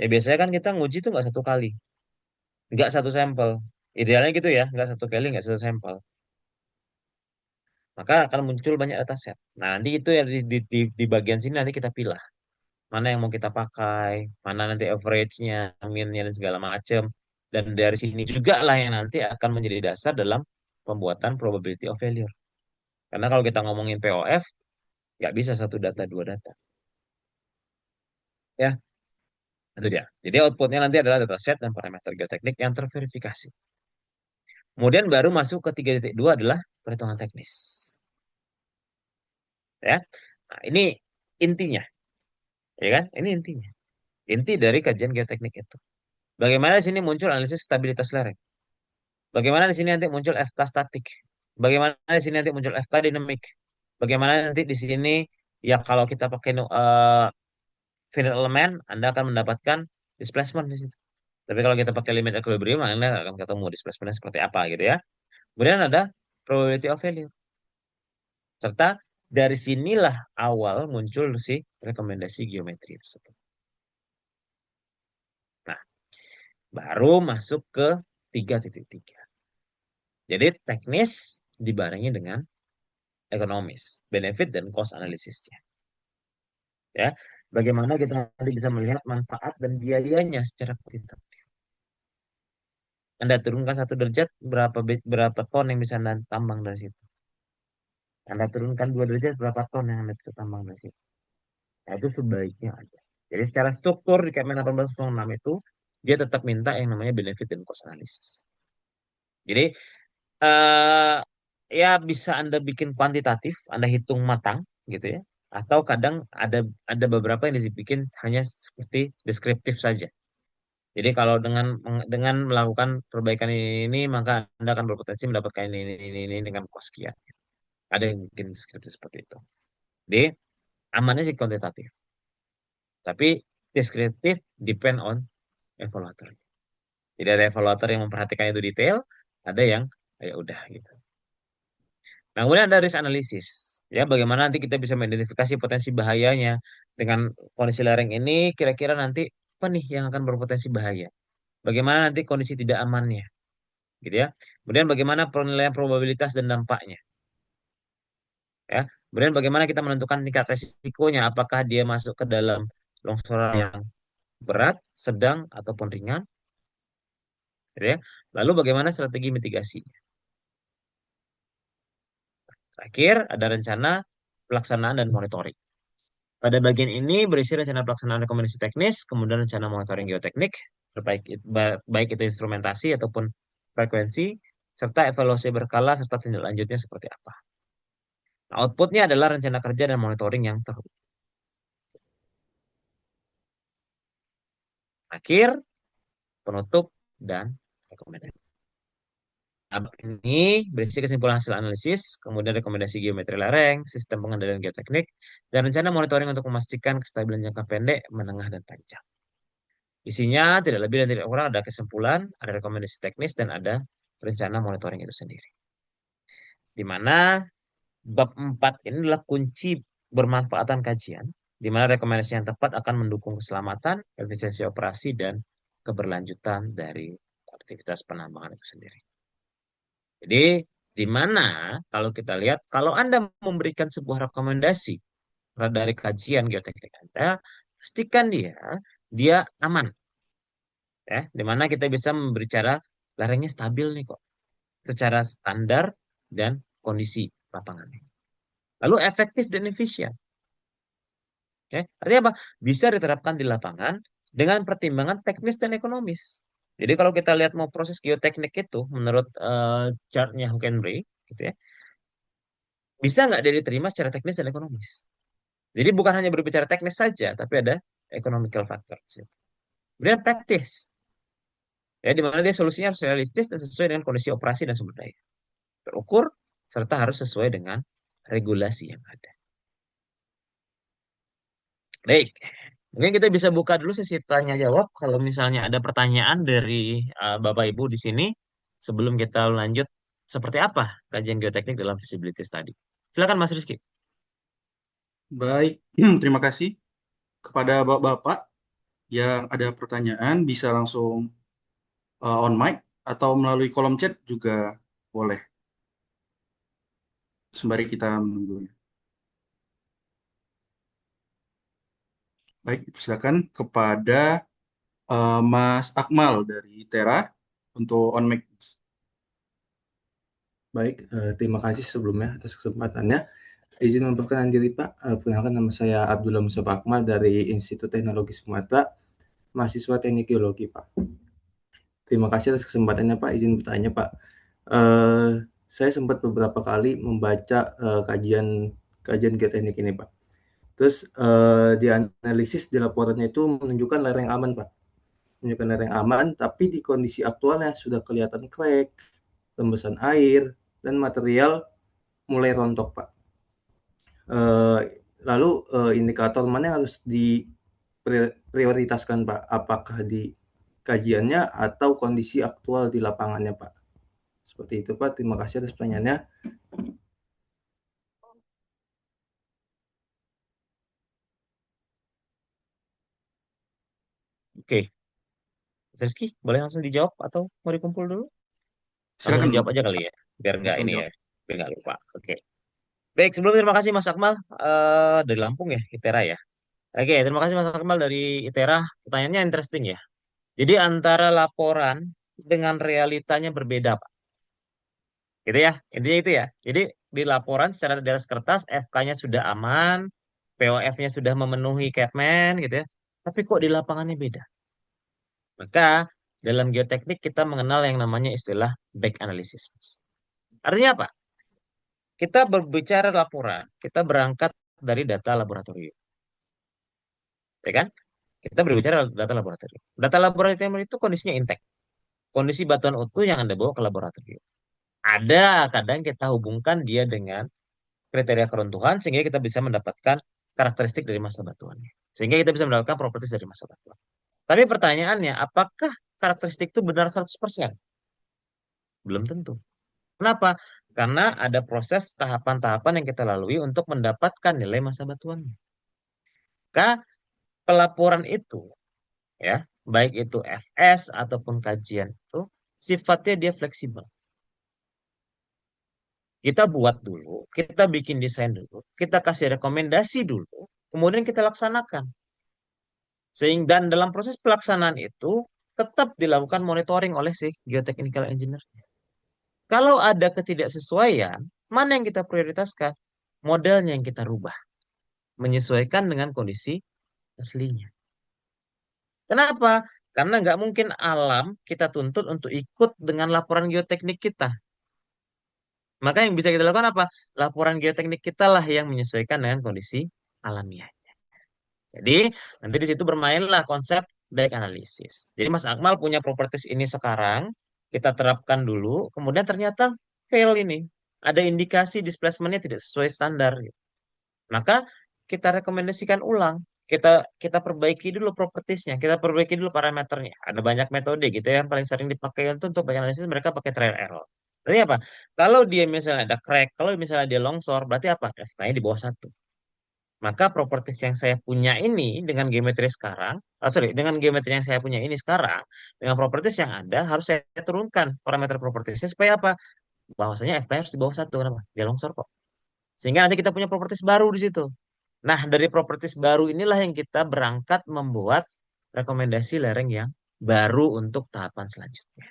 Ya biasanya kan kita nguji itu nggak satu kali, nggak satu sampel. Idealnya gitu ya, nggak satu kali, nggak satu sampel. Maka akan muncul banyak data set. Nah, nanti itu yang di bagian sini nanti kita pilih. Mana yang mau kita pakai, mana nanti average-nya, min-nya, dan segala macam. Dan dari sini juga lah yang nanti akan menjadi dasar dalam pembuatan probability of failure. Karena kalau kita ngomongin POF, nggak bisa satu data, dua data. Ya, itu dia. Jadi outputnya nanti adalah dataset dan parameter geoteknik yang terverifikasi. Kemudian baru masuk ke 3.2 adalah perhitungan teknis. Ya, nah, ini intinya, ya kan? Ini intinya. Inti dari kajian geoteknik itu. Bagaimana di sini muncul analisis stabilitas lereng? Bagaimana di sini nanti muncul FK statik? Bagaimana di sini nanti muncul FK dinamik? Bagaimana nanti di sini ya kalau kita pakai finite element, Anda akan mendapatkan displacement di situ. Tapi kalau kita pakai limit equilibrium, Anda akan ketemu displacementnya seperti apa gitu ya. Kemudian ada probability of failure. Serta dari sinilah awal muncul si rekomendasi geometri tersebut. Nah, baru masuk ke 3.3. Jadi teknis dibarengi dengan ekonomis, benefit dan cost analisisnya. Ya, bagaimana kita nanti bisa melihat manfaat dan biayanya secara kuantitatif. Anda turunkan 1 derajat, berapa ton yang bisa Anda tambang dari situ. Anda turunkan 2 derajat, berapa ton yang Anda bisa tambang dari situ. Nah, itu sebaiknya ada. Jadi secara struktur di Kemen 1806 itu, dia tetap minta yang namanya benefit dan cost analysis. Jadi, eh, ya bisa Anda bikin kuantitatif, Anda hitung matang gitu ya. Atau kadang ada beberapa yang dibikin hanya seperti deskriptif saja. Jadi kalau dengan melakukan perbaikan ini maka Anda akan berpotensi mendapatkan ini dengan kos sekian. Ada yang bikin deskriptif seperti itu. Jadi amannya sih kuantitatif, tapi deskriptif depend on evaluator. Jadi ada evaluator yang memperhatikan itu detail, ada yang ya udah gitu. Nah, kemudian ada risk analysis. Ya, bagaimana nanti kita bisa mengidentifikasi potensi bahayanya dengan kondisi lereng ini kira-kira nanti apa nih yang akan berpotensi bahaya? Bagaimana nanti kondisi tidak amannya, gitu ya. Kemudian bagaimana penilaian probabilitas dan dampaknya. ya. Kemudian bagaimana kita menentukan tingkat resikonya, apakah dia masuk ke dalam longsoran yang berat, sedang, ataupun ringan, gitu ya. Lalu bagaimana strategi mitigasi. Terakhir, ada rencana pelaksanaan dan monitoring. Pada bagian ini berisi rencana pelaksanaan rekomendasi teknis, kemudian rencana monitoring geoteknik, baik itu instrumentasi ataupun frekuensi, serta evaluasi berkala serta tindak lanjutnya seperti apa. Nah, outputnya adalah rencana kerja dan monitoring yang terhubung. Akhir, penutup, dan rekomendasi. Abang ini berisi kesimpulan hasil analisis, kemudian rekomendasi geometri lereng, sistem pengendalian geoteknik, dan rencana monitoring untuk memastikan kestabilan jangka pendek, menengah, dan panjang. Isinya tidak lebih dan tidak kurang ada kesimpulan, ada rekomendasi teknis, dan ada rencana monitoring itu sendiri. Di mana bab 4 ini adalah kunci bermanfaatan kajian, di mana rekomendasi yang tepat akan mendukung keselamatan, efisiensi operasi, dan keberlanjutan dari aktivitas penambangan itu sendiri. Jadi, di mana kalau kita lihat, kalau Anda memberikan sebuah rekomendasi dari kajian geoteknik Anda, pastikan dia aman, ya, di mana kita bisa berbicara lerengnya stabil nih kok, secara standar dan kondisi lapangannya. Lalu efektif dan efisien, ya, artinya apa? Bisa diterapkan di lapangan dengan pertimbangan teknis dan ekonomis. Jadi kalau kita lihat mau proses geoteknik itu, menurut chartnya Huckenberry, gitu ya, bisa nggak dia diterima secara teknis dan ekonomis? Jadi bukan hanya berbicara teknis saja, tapi ada economical factor. Kemudian praktis, ya, di mana dia solusinya harus realistis dan sesuai dengan kondisi operasi dan sumber daya. Terukur, serta harus sesuai dengan regulasi yang ada. Baik, mungkin kita bisa buka dulu sesi tanya jawab kalau misalnya ada pertanyaan dari Bapak Ibu di sini sebelum kita lanjut seperti apa kajian geoteknik dalam feasibility study. Silakan Mas Rizky. Baik, terima kasih kepada Bapak yang ada pertanyaan bisa langsung on mic atau melalui kolom chat juga boleh sembari kita menunggunya. Baik, silakan kepada Mas Akmal dari Tera untuk on mic. Baik, terima kasih sebelumnya atas kesempatannya. Izin memperkenalkan diri Pak, perkenalkan nama saya Abdullah Mustafa Akmal dari Institut Teknologi Sumatera, mahasiswa Teknik Geologi Pak. Terima kasih atas kesempatannya Pak, izin bertanya Pak. Eh, saya sempat beberapa kali membaca kajian kajian geoteknik ini Pak. Terus di analisis di laporannya itu menunjukkan lereng aman Pak. Menunjukkan lereng aman, tapi di kondisi aktualnya sudah kelihatan crack, rembesan air, dan material mulai rontok Pak. Eh, lalu indikator mana yang harus diprioritaskan Pak? Apakah di kajiannya atau kondisi aktual di lapangannya Pak? Seperti itu Pak. Terima kasih atas pertanyaannya. Oke, Mas Rizky, boleh langsung dijawab atau mau dikumpul dulu? Langsung Silakan dijawab aja kali ya, biar nggak langsung ini ya, jawab. biar nggak lupa. Oke. Baik, sebelum terima kasih Mas Akmal dari Lampung ya, ITERA ya. Oke, terima kasih Mas Akmal dari ITERA. Pertanyaannya interesting ya. Jadi antara laporan dengan realitanya berbeda, Pak. Gitu ya, intinya itu ya. Jadi di laporan secara di atas kertas FK-nya sudah aman, POF-nya sudah memenuhi Capman gitu ya. Tapi kok di lapangannya beda? Maka dalam geoteknik kita mengenal yang namanya istilah back analysis. Artinya apa? Kita berbicara laporan, kita berangkat dari data laboratorium, ya kan? Kita berbicara data laboratorium. Data laboratorium itu kondisinya intact. Kondisi batuan utuh yang Anda bawa ke laboratorium. Ada kadang kita hubungkan dia dengan kriteria keruntuhan sehingga kita bisa mendapatkan karakteristik dari massa batuannya. Sehingga kita bisa mendapatkan properties dari massa batuan. Tapi pertanyaannya, apakah karakteristik itu benar 100%? Belum tentu. Kenapa? Karena ada proses tahapan-tahapan yang kita lalui untuk mendapatkan nilai massa batuannya. Maka pelaporan itu, ya, baik itu FS ataupun kajian itu sifatnya dia fleksibel. Kita buat dulu, kita bikin desain dulu, kita kasih rekomendasi dulu, kemudian kita laksanakan. Sehingga dan dalam proses pelaksanaan itu tetap dilakukan monitoring oleh si geotechnical engineer. Kalau ada ketidaksesuaian, mana yang kita prioritaskan? Modelnya yang kita rubah, menyesuaikan dengan kondisi aslinya. Kenapa? Karena nggak mungkin alam kita tuntut untuk ikut dengan laporan geoteknik kita. Maka yang bisa kita lakukan apa? Laporan geoteknik kita lah yang menyesuaikan dengan kondisi alamiah. Jadi nanti di situ bermainlah konsep back analisis. Jadi Mas Akmal punya properties ini sekarang, kita terapkan dulu, kemudian ternyata fail ini. Ada indikasi displacementnya tidak sesuai standar, gitu. Maka kita rekomendasikan ulang. Kita perbaiki dulu propertiesnya, kita perbaiki dulu parameternya. Ada banyak metode gitu ya, yang paling sering dipakai untuk back analisis mereka pakai trial error. Berarti apa? Kalau dia misalnya ada crack, kalau misalnya dia longsor, berarti apa? FK-nya di bawah satu. Maka properties yang saya punya ini dengan geometri sekarang, sorry, dengan geometri yang saya punya ini sekarang, dengan properties yang ada, harus saya turunkan parameter propertiesnya supaya apa? Bahwasanya FK harus di bawah satu, kenapa? Dia longsor kok. Sehingga nanti kita punya properties baru di situ. Nah, dari properties baru inilah yang kita berangkat membuat rekomendasi lereng yang baru untuk tahapan selanjutnya.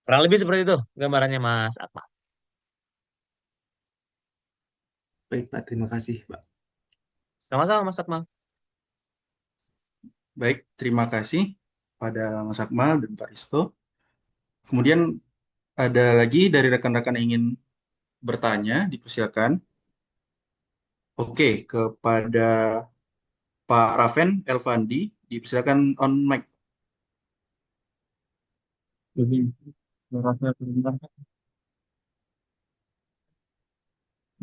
Kurang lebih seperti itu gambarannya Mas Akmal. Baik, Pak. Terima kasih, Pak. Sama-sama Mas Akmal. Baik, terima kasih pada Mas Akmal dan Pak Risto. Kemudian ada lagi dari rekan-rekan yang ingin bertanya, dipersilakan. Oke, kepada Pak Raven Elvandi, dipersilakan on mic. Jadi, berhasil terdengar.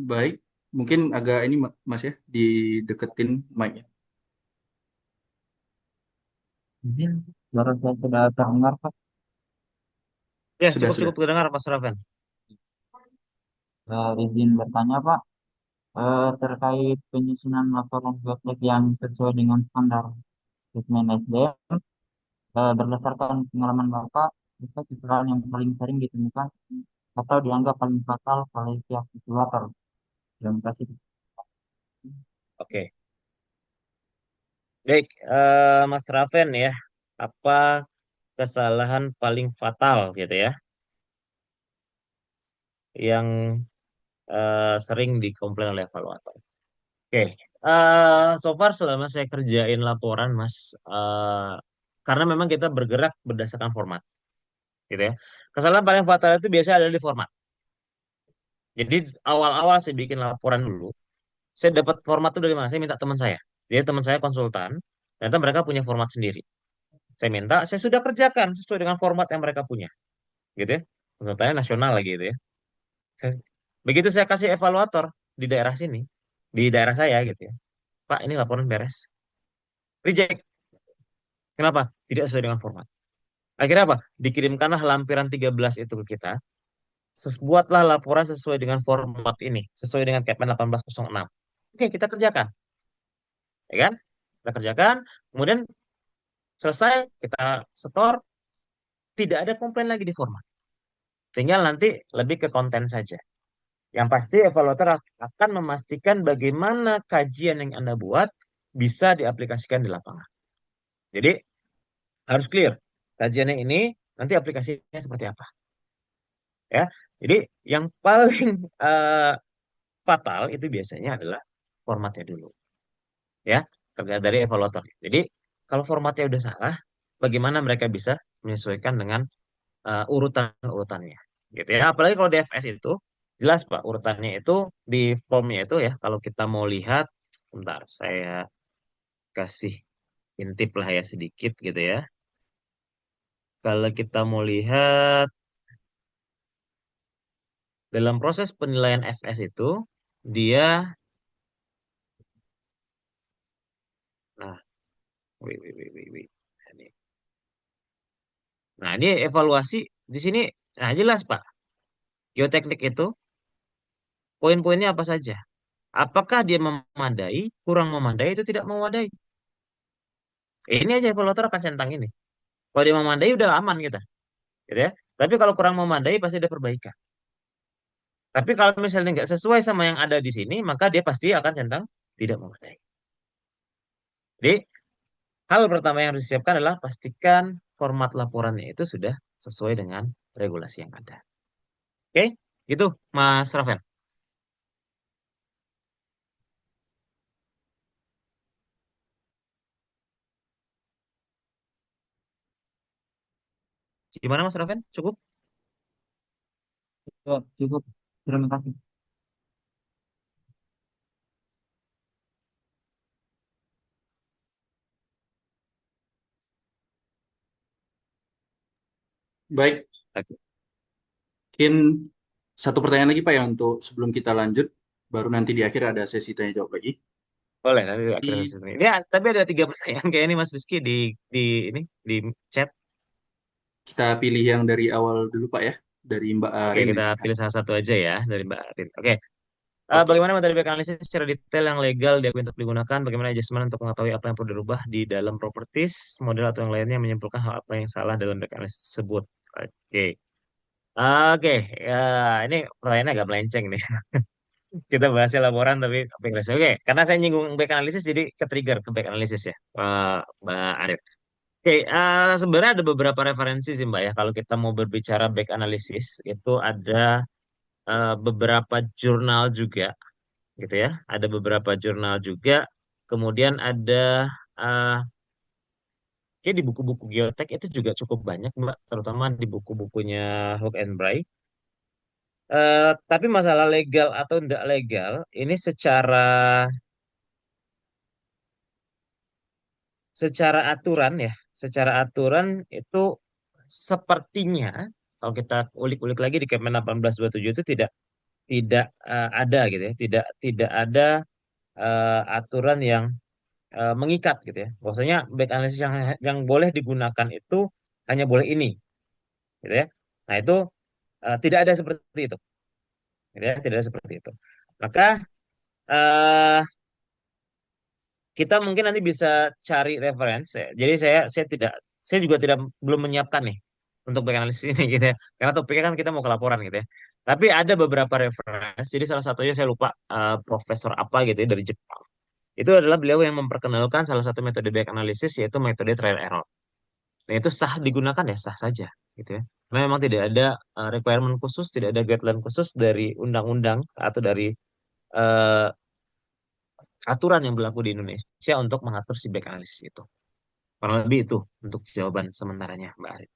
Baik, mungkin agak ini Mas ya, dideketin mic-nya. Jadi, suara saya sudah terdengar, Pak. Ya, Sudah. cukup-cukup kedengar Mas Raven. Izin bertanya, Pak, terkait penyusunan laporan geotek yang sesuai dengan standar Statement SDM, berdasarkan pengalaman Bapak, apa kesalahan yang paling sering ditemukan atau dianggap paling fatal oleh pihak evaluator? Terima kasih. Oke. Baik, Mas Raven ya, apa kesalahan paling fatal gitu ya, yang sering dikomplain oleh evaluator. Oke, so far selama saya kerjain laporan, Mas, karena memang kita bergerak berdasarkan format, gitu ya. Kesalahan paling fatal itu biasanya ada di format. Jadi awal-awal saya bikin laporan dulu, saya dapat format itu dari mana? Saya minta teman saya. Dia teman saya konsultan, ternyata mereka punya format sendiri. Saya minta, saya sudah kerjakan sesuai dengan format yang mereka punya, gitu ya. Konsultannya nasional lagi gitu ya. Saya- Begitu saya kasih evaluator di daerah sini, di daerah saya gitu ya. Pak, ini laporan beres. Reject. Kenapa? Tidak sesuai dengan format. Akhirnya apa? Dikirimkanlah lampiran 13 itu ke kita. Buatlah laporan sesuai dengan format ini, sesuai dengan Kepmen 1806. Oke, kita kerjakan, ya kan? Kita kerjakan, kemudian selesai, kita setor, tidak ada komplain lagi di format. Tinggal nanti lebih ke konten saja. Yang pasti evaluator akan memastikan bagaimana kajian yang Anda buat bisa diaplikasikan di lapangan. Jadi harus clear. Kajiannya ini nanti aplikasinya seperti apa. Ya, jadi yang paling eh, fatal itu biasanya adalah formatnya dulu, ya, tergantung dari evaluator. Jadi kalau formatnya udah salah, bagaimana mereka bisa menyesuaikan dengan urutan-urutannya, gitu ya. Apalagi kalau DFS itu jelas Pak urutannya itu di formnya itu ya. Kalau kita mau lihat, sebentar saya kasih intip lah ya sedikit gitu ya. Kalau kita mau lihat dalam proses penilaian FS itu dia, nah, wait. Ini. Nah, ini evaluasi di sini, nah jelas Pak. Geoteknik itu poin-poinnya apa saja? Apakah dia memadai, kurang memadai, itu tidak memadai? Ini aja evaluator akan centang ini. Kalau dia memadai udah aman kita, gitu ya. Tapi kalau kurang memadai pasti ada perbaikan. Tapi kalau misalnya nggak sesuai sama yang ada di sini, maka dia pasti akan centang tidak memadai. Jadi, hal pertama yang harus disiapkan adalah pastikan format laporannya itu sudah sesuai dengan regulasi yang ada. Oke, itu Mas Rafen. Gimana Mas Rafen? Cukup? Ya, cukup. Terima kasih. Baik, Oke. mungkin satu pertanyaan lagi Pak ya untuk sebelum kita lanjut, baru nanti di akhir ada sesi tanya jawab lagi. Boleh nanti akhirnya Jadi sesi ini. Ini tapi ada 3 pertanyaan kayak ini Mas Rizky di ini di chat. kita pilih yang dari awal dulu Pak ya, dari Mbak Oke, Arin kita ya. pilih salah satu aja ya dari Mbak Arin. Oke. Oke, Bagaimana metode back analisis secara detail yang legal diakui untuk digunakan? Bagaimana adjustment untuk mengetahui apa yang perlu dirubah di dalam properties, model atau yang lainnya menyimpulkan hal apa yang salah dalam back analisis tersebut? Oke. Oke, ya, ini pertanyaannya agak melenceng nih. Kita bahasnya laporan tapi back analisis. Oke, karena saya nyinggung back analisis jadi ke-trigger ke back analisis ya, Mbak Arif. Oke, sebenarnya ada beberapa referensi sih Mbak ya. Kalau kita mau berbicara back analisis, itu ada beberapa jurnal juga gitu ya. Ada beberapa jurnal juga. Kemudian ada eh ya di buku-buku geotek itu juga cukup banyak Mbak, terutama di buku-bukunya Hook and Bray. Tapi masalah legal atau tidak legal ini secara aturan ya, secara aturan itu sepertinya kalau kita ulik-ulik lagi di Kepmen 1827 itu tidak ada gitu ya, tidak ada aturan yang mengikat gitu ya. Bahwasanya back analysis yang boleh digunakan itu hanya boleh ini gitu ya. Nah, itu tidak ada seperti itu gitu ya, tidak ada seperti itu. Maka eh, kita mungkin nanti bisa cari referensi. Jadi saya juga tidak belum menyiapkan nih untuk back analysis ini gitu ya. Karena topiknya kan kita mau ke laporan gitu ya. Tapi ada beberapa referensi. Jadi salah satunya saya lupa profesor apa gitu ya dari Jepang. Itu adalah beliau yang memperkenalkan salah satu metode back analysis yaitu metode trial error. Nah, itu sah digunakan ya sah saja gitu ya. Karena memang tidak ada requirement khusus, tidak ada guideline khusus dari undang-undang atau dari eh, aturan yang berlaku di Indonesia untuk mengatur si back analysis itu. Kurang lebih itu untuk jawaban sementaranya, Mbak Arif.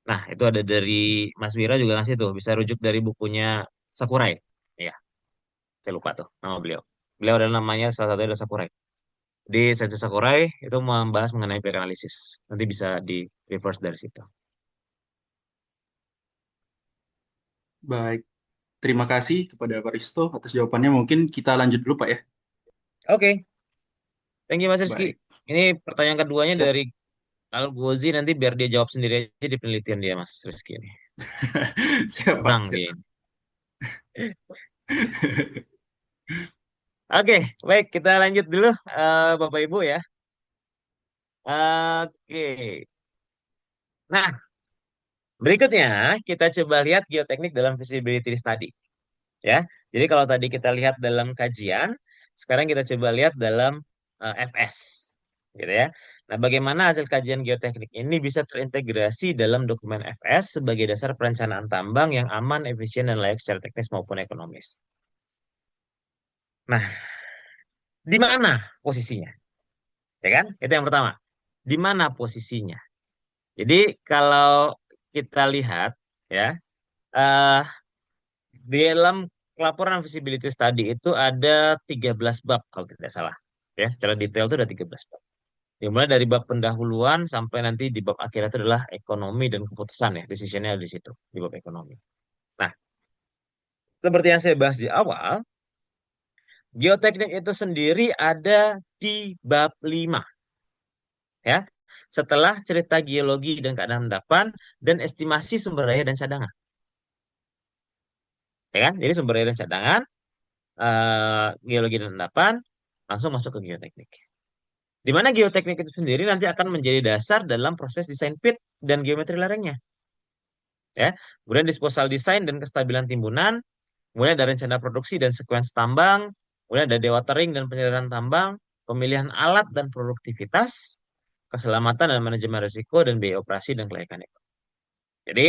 Nah, itu ada dari Mas Wira juga ngasih tuh, bisa rujuk dari bukunya Sakurai. Ya, saya lupa tuh nama beliau. Beliau adalah namanya salah satunya adalah Sakurai. Di Sensei Sakurai itu membahas mengenai back analysis. Nanti bisa di reverse dari situ. baik. Terima kasih kepada Pak Risto atas jawabannya. Mungkin kita lanjut dulu Pak ya. Oke, thank you Mas Rizky. Baik, Ini pertanyaan keduanya siap. dari Al Ghazi, nanti biar dia jawab sendiri aja di penelitian dia Mas Rizky ini. Siap Pak, Tenang siap. dia. Oke, baik kita lanjut dulu Bapak Ibu ya. Oke. Nah, berikutnya kita coba lihat geoteknik dalam feasibility study ya. Jadi kalau tadi kita lihat dalam kajian, sekarang kita coba lihat dalam FS gitu ya. Nah, bagaimana hasil kajian geoteknik ini bisa terintegrasi dalam dokumen FS sebagai dasar perencanaan tambang yang aman, efisien, dan layak secara teknis maupun ekonomis. Nah, di mana posisinya? Ya kan? Itu yang pertama. Di mana posisinya? Jadi kalau kita lihat ya, eh di dalam laporan feasibility study itu ada 13 bab kalau tidak salah. Ya, secara detail itu ada 13 bab. Dimulai dari bab pendahuluan sampai nanti di bab akhir itu adalah ekonomi dan keputusan ya, decisionnya ada di situ, di bab ekonomi. Nah, seperti yang saya bahas di awal, geoteknik itu sendiri ada di bab 5 ya. Setelah cerita geologi dan keadaan endapan dan estimasi sumber daya dan cadangan. Ya kan? Jadi sumber daya dan cadangan, geologi dan endapan, langsung masuk ke geoteknik. Di mana geoteknik itu sendiri nanti akan menjadi dasar dalam proses desain pit dan geometri lerengnya. ya. Kemudian disposal design dan kestabilan timbunan, kemudian ada rencana produksi dan sequence tambang, kemudian ada dewatering dan penyederhanaan tambang, pemilihan alat dan produktivitas, keselamatan dan manajemen risiko, dan biaya operasi dan kelayakan ekonomi. Jadi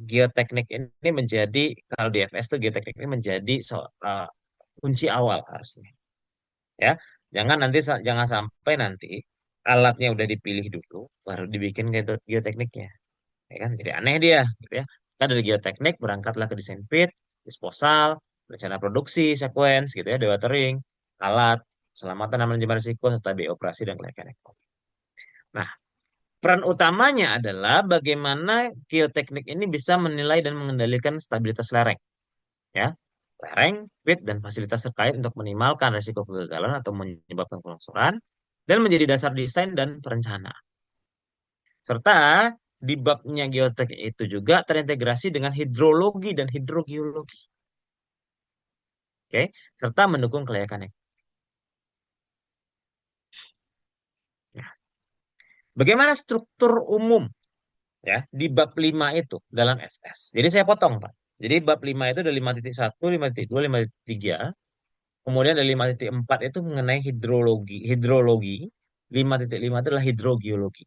geoteknik ini menjadi, kalau di FS itu geoteknik ini menjadi kunci awal harusnya, ya. Jangan sampai nanti alatnya udah dipilih dulu baru dibikin geotekniknya, ya kan, jadi aneh dia gitu ya. Kita dari geoteknik berangkatlah ke desain pit, disposal, rencana produksi, sequence gitu ya, dewatering, alat, keselamatan dan manajemen risiko, serta biaya operasi dan kelayakan ekonomi. Nah, peran utamanya adalah bagaimana geoteknik ini bisa menilai dan mengendalikan stabilitas lereng, ya. Lereng, pit, dan fasilitas terkait untuk minimalkan risiko kegagalan atau menyebabkan kelongsoran, dan menjadi dasar desain dan perencanaan. Serta di babnya geoteknik itu juga terintegrasi dengan hidrologi dan hidrogeologi. Oke, serta mendukung kelayakan ekonomi. Nah, bagaimana struktur umum ya di bab 5 itu dalam FS? Jadi saya potong, Pak. Jadi bab 5 itu ada 5.1, 5.2, 5.3. Kemudian ada 5.4 itu mengenai hidrologi. Hidrologi. 5.5 itu adalah hidrogeologi.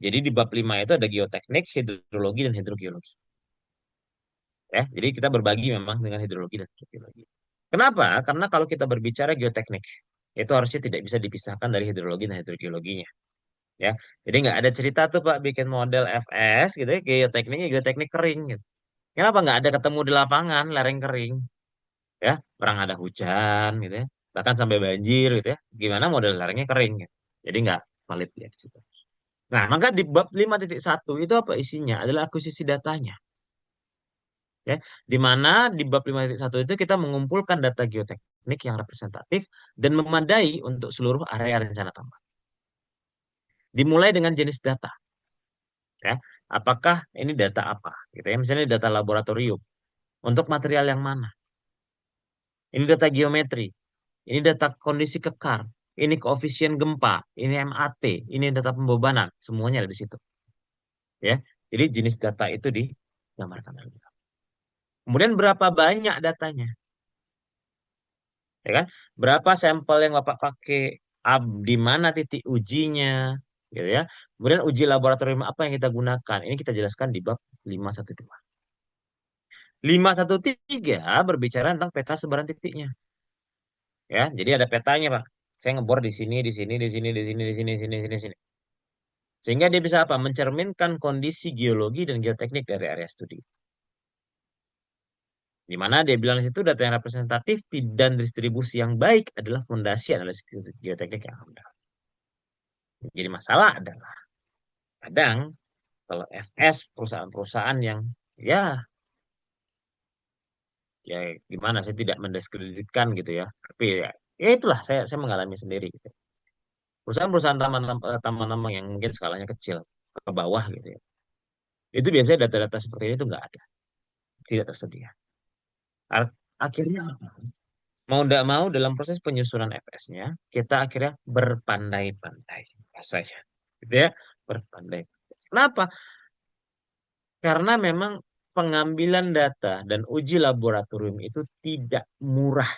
Jadi di bab 5 itu ada geoteknik, hidrologi, dan hidrogeologi. Ya, jadi kita berbagi memang dengan hidrologi dan hidrogeologi. Kenapa? Karena kalau kita berbicara geoteknik, itu harusnya tidak bisa dipisahkan dari hidrologi dan hidrogeologinya. Ya, jadi nggak ada cerita tuh Pak bikin model FS gitu ya, geotekniknya geoteknik kering gitu. Kenapa nggak ada ketemu di lapangan, lereng kering, ya, orang ada hujan gitu ya, bahkan sampai banjir gitu ya. Gimana model lerengnya kering gitu. Jadi nggak valid ya di situ. Nah, maka di bab 5.1 itu apa isinya? Adalah akuisisi datanya. Ya, di mana di bab 5.1 itu kita mengumpulkan data geoteknik yang representatif dan memadai untuk seluruh area rencana tambang. Dimulai dengan jenis data, ya. Apakah ini data apa? Gitu ya. Misalnya data laboratorium. Untuk material yang mana? Ini data geometri. Ini data kondisi kekar. Ini koefisien gempa. Ini MAT. Ini data pembebanan. Semuanya ada di situ. Ya. Jadi jenis data itu digambarkan. Kemudian berapa banyak datanya? Ya kan? Berapa sampel yang Bapak pakai? Di mana titik ujinya? Gitu ya. Kemudian uji laboratorium apa yang kita gunakan? Ini kita jelaskan di bab 512. 513 berbicara tentang peta sebaran titiknya. Ya, jadi ada petanya, Pak. Saya ngebor di sini, di sini, di sini, di sini, di sini, sini, sini, sini. Sehingga dia bisa apa? Mencerminkan kondisi geologi dan geoteknik dari area studi. Di mana dia bilang di situ data yang representatif dan distribusi yang baik adalah fondasi analisis geoteknik yang rendah. Jadi masalah adalah kadang kalau FS perusahaan-perusahaan yang ya ya gimana, saya tidak mendiskreditkan gitu ya, tapi ya itulah saya mengalami sendiri gitu. Perusahaan-perusahaan tambang yang mungkin skalanya kecil ke bawah gitu ya, itu biasanya data-data seperti ini tuh nggak ada, tidak tersedia. Akhirnya apa? Mau tidak mau dalam proses penyusunan FS-nya kita akhirnya berpandai-pandai rasanya gitu ya, berpandai. Kenapa? Karena memang pengambilan data dan uji laboratorium itu tidak murah,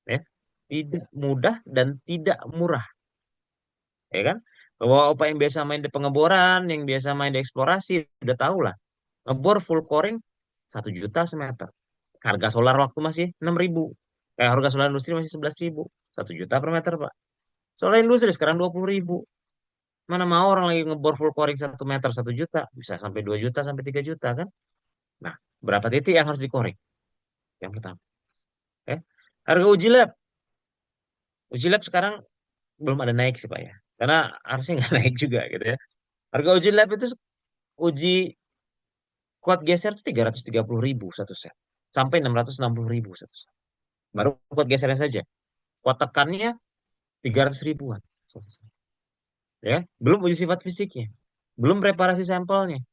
ya. Tidak mudah dan tidak murah, ya kan? Bahwa apa yang biasa main di pengeboran, yang biasa main di eksplorasi, udah tahu lah. Ngebor full coring 1 juta semeter. Harga solar waktu masih 6.000. Harga solar industri masih 11.000. 1 juta per meter, Pak. Solar industri sekarang 20.000. Mana mau orang lagi ngebor full coring 1 meter 1 juta. Bisa sampai 2 juta sampai 3 juta kan? Nah, berapa titik yang harus dikoring? Yang pertama. Ya. Harga uji lab. Uji lab sekarang belum ada naik sih Pak ya. Karena harusnya nggak naik juga gitu ya. Harga uji lab itu uji kuat geser itu 330.000 satu set. Sampai 660.000 satu set. Baru kuat gesernya saja. Kuat tekannya 300 ribuan satu set. Ya, belum uji sifat fisiknya. Belum preparasi sampelnya.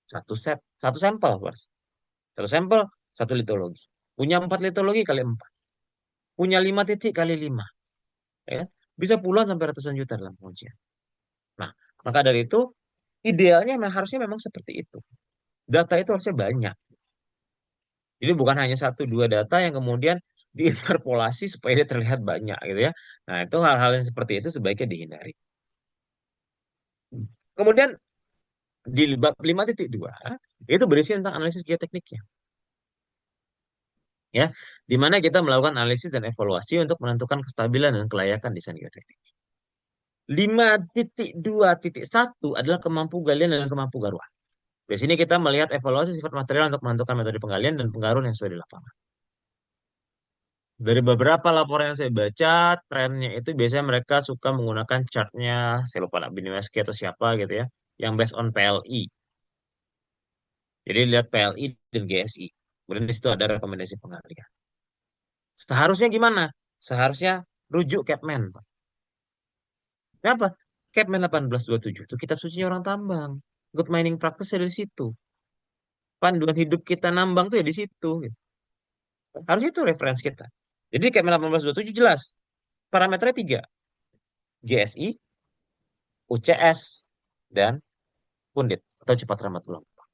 Satu set, satu sampel, Bos. Satu sampel, satu litologi. Punya 4 litologi kali 4. Punya 5 titik kali 5. Ya. Bisa puluhan sampai ratusan juta dalam pengujian. Nah, Maka dari itu, idealnya harusnya memang seperti itu. Data itu harusnya banyak. Jadi bukan hanya satu dua data yang kemudian diinterpolasi supaya dia terlihat banyak gitu ya. Nah, itu hal-hal yang seperti itu sebaiknya dihindari. Kemudian di bab 5.2 itu berisi tentang analisis geotekniknya. Ya, di mana kita melakukan analisis dan evaluasi untuk menentukan kestabilan dan kelayakan desain geoteknik. 5.2.1 adalah kemampu galian dan kemampu garuan. Di sini kita melihat evaluasi sifat material untuk menentukan metode penggalian dan penggaruan yang sesuai di lapangan. Dari beberapa laporan yang saya baca, trennya itu biasanya mereka suka menggunakan chartnya, saya lupa nak Binimeski atau siapa gitu ya, yang based on PLI. Jadi lihat PLI dan GSI. Kemudian di situ ada rekomendasi penggalian. Seharusnya gimana? Seharusnya rujuk Capman, Pak. Kenapa? Capman 1827 itu kitab suci orang tambang. Good mining practice dari situ. Panduan hidup kita nambang tuh ya di situ, gitu. Harusnya itu referensi kita. Jadi Capman 1827 jelas. Parameternya 3. GSI, UCS, dan Pundit atau cepat rambat gelombang.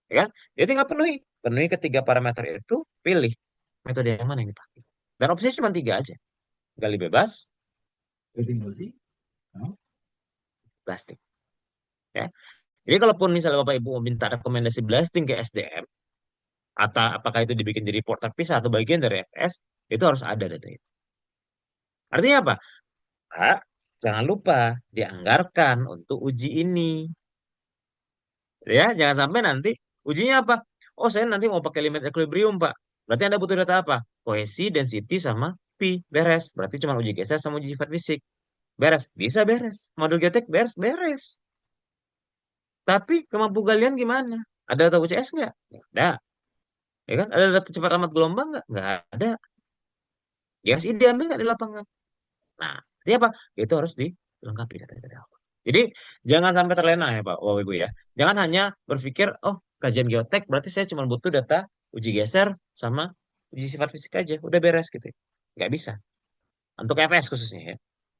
Ya kan? Jadi tinggal penuhi ketiga parameter itu, pilih metode yang mana yang dipakai. Dan opsinya cuma 3 aja. Gali bebas, gali bersih, blasting. Ya. Jadi kalaupun misalnya Bapak Ibu minta rekomendasi blasting ke SDM, atau apakah itu dibikin di report terpisah atau bagian dari FS, itu harus ada data itu. Artinya apa? Pak, jangan lupa dianggarkan untuk uji ini. Ya, jangan sampai nanti ujinya apa? Oh, saya nanti mau pakai limit equilibrium, Pak. Berarti Anda butuh data apa? Kohesi, density, sama P. Beres. Berarti cuma uji geser sama uji sifat fisik. Beres. Bisa beres. Model geotek beres. Beres. Tapi kemampu galian gimana? Ada data UCS nggak? Nggak ada. Ya kan? Ada data cepat amat gelombang nggak? Nggak ada. GSI diambil nggak di lapangan? Nah, itu apa? Itu harus dilengkapi data dari awal. Jadi jangan sampai terlena ya Pak, Bapak Ibu ya. Jangan hanya berpikir, oh kajian geotek berarti saya cuma butuh data uji geser sama uji sifat fisik aja, udah beres gitu. Nggak bisa. Untuk FS khususnya ya.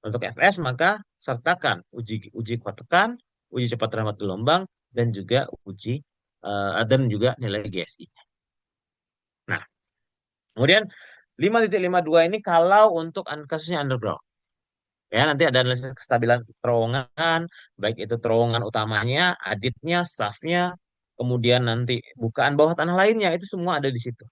Untuk FS maka sertakan uji uji kuat tekan, uji cepat rambat gelombang, dan juga uji dan juga nilai GSI. Nah, kemudian 5.52 ini kalau untuk kasusnya underground. Ya, nanti ada analisis kestabilan terowongan, baik itu terowongan utamanya, aditnya, shaftnya, kemudian nanti bukaan bawah tanah lainnya, itu semua ada di situ.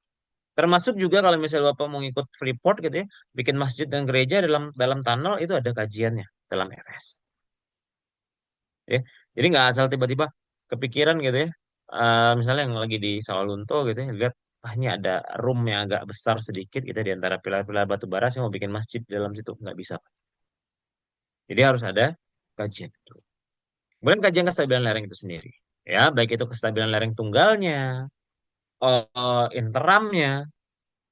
Termasuk juga kalau misalnya Bapak mau ngikut Freeport gitu ya, bikin masjid dan gereja dalam dalam tunnel itu ada kajiannya dalam FS. Ya, jadi nggak asal tiba-tiba kepikiran gitu ya, misalnya yang lagi di Sawalunto gitu ya, lihat ah ini ada room yang agak besar sedikit gitu di antara pilar-pilar batu bara, saya mau bikin masjid di dalam situ, nggak bisa. Jadi harus ada kajian itu. Kemudian kajian kestabilan lereng itu sendiri. Ya, baik itu kestabilan lereng tunggalnya, interamnya,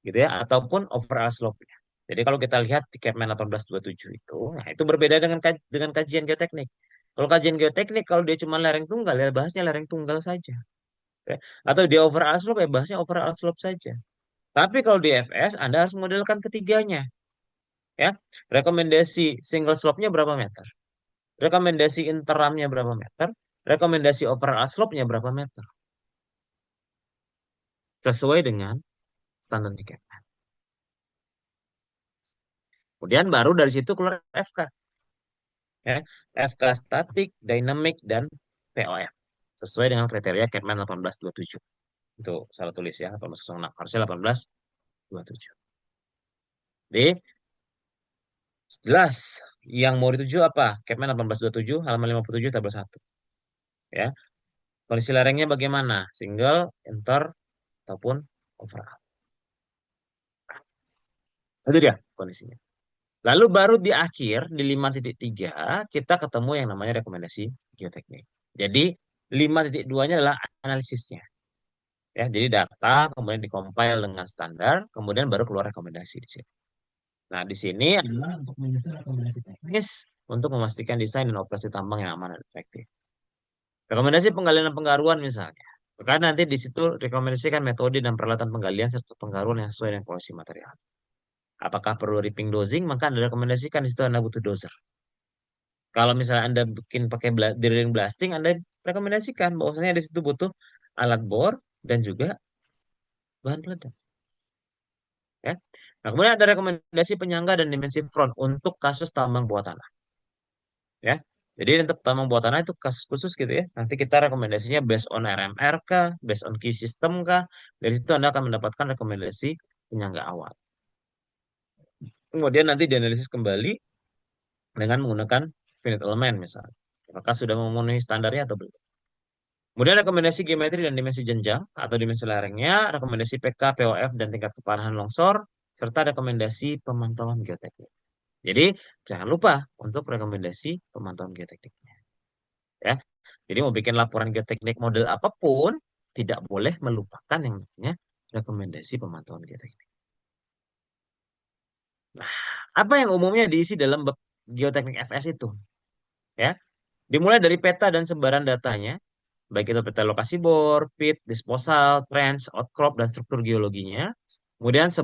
gitu ya, ataupun overall slope-nya. Jadi kalau kita lihat di Capman 1827 itu, nah itu berbeda dengan kajian geoteknik. Kalau kajian geoteknik, kalau dia cuma lereng tunggal, ya bahasnya lereng tunggal saja. Ya. Atau dia overall slope, ya bahasnya overall slope saja. Tapi kalau di FS, Anda harus modelkan ketiganya. Ya, rekomendasi single slope-nya berapa meter? Rekomendasi interamnya berapa meter? Rekomendasi overall slope-nya berapa meter? Sesuai dengan standar IKM. Kemudian baru dari situ keluar FK. Ya. FK statik, dynamic, dan POF. Sesuai dengan kriteria Kepman 1827. Itu salah tulis ya, 1806. Harusnya 1827. Jadi, jelas yang mau dituju apa? Kepman 1827, halaman 57, tabel 1. Ya. Kondisi lerengnya bagaimana? Single, inter, ataupun overall. Itu dia kondisinya. Lalu baru di akhir di 5.3 kita ketemu yang namanya rekomendasi geoteknik. Jadi 5.2-nya adalah analisisnya. Ya, jadi data kemudian dikompil dengan standar, kemudian baru keluar rekomendasi di sini. Nah, di sini adalah untuk menyusun rekomendasi teknis untuk memastikan desain dan operasi tambang yang aman dan efektif. Rekomendasi penggalian dan penggaruan misalnya. Karena nanti di situ rekomendasikan metode dan peralatan penggalian serta penggaruan yang sesuai dengan kondisi material. Apakah perlu ripping dosing? Maka Anda rekomendasikan di situ Anda butuh dozer. Kalau misalnya Anda bikin pakai drilling blasting, Anda rekomendasikan bahwasanya di situ butuh alat bor dan juga bahan peledak. Ya. Nah, kemudian ada rekomendasi penyangga dan dimensi front untuk kasus tambang bawah tanah. Ya. Jadi untuk tambang bawah tanah itu kasus khusus gitu ya. Nanti kita rekomendasinya based on RMR kah, based on key system kah. Dari situ Anda akan mendapatkan rekomendasi penyangga awal. Kemudian nanti dianalisis kembali dengan menggunakan finite element misalnya. Apakah sudah memenuhi standarnya atau belum. Kemudian rekomendasi geometri dan dimensi jenjang atau dimensi lerengnya, rekomendasi PK, POF, dan tingkat keparahan longsor, serta rekomendasi pemantauan geoteknik. Jadi jangan lupa untuk rekomendasi pemantauan geotekniknya. Ya. Jadi mau bikin laporan geoteknik model apapun, tidak boleh melupakan yang namanya rekomendasi pemantauan geoteknik. Nah, apa yang umumnya diisi dalam bab geoteknik FS itu? Ya, dimulai dari peta dan sebaran datanya, baik itu peta lokasi bor, pit, disposal, trench, outcrop, dan struktur geologinya. Kemudian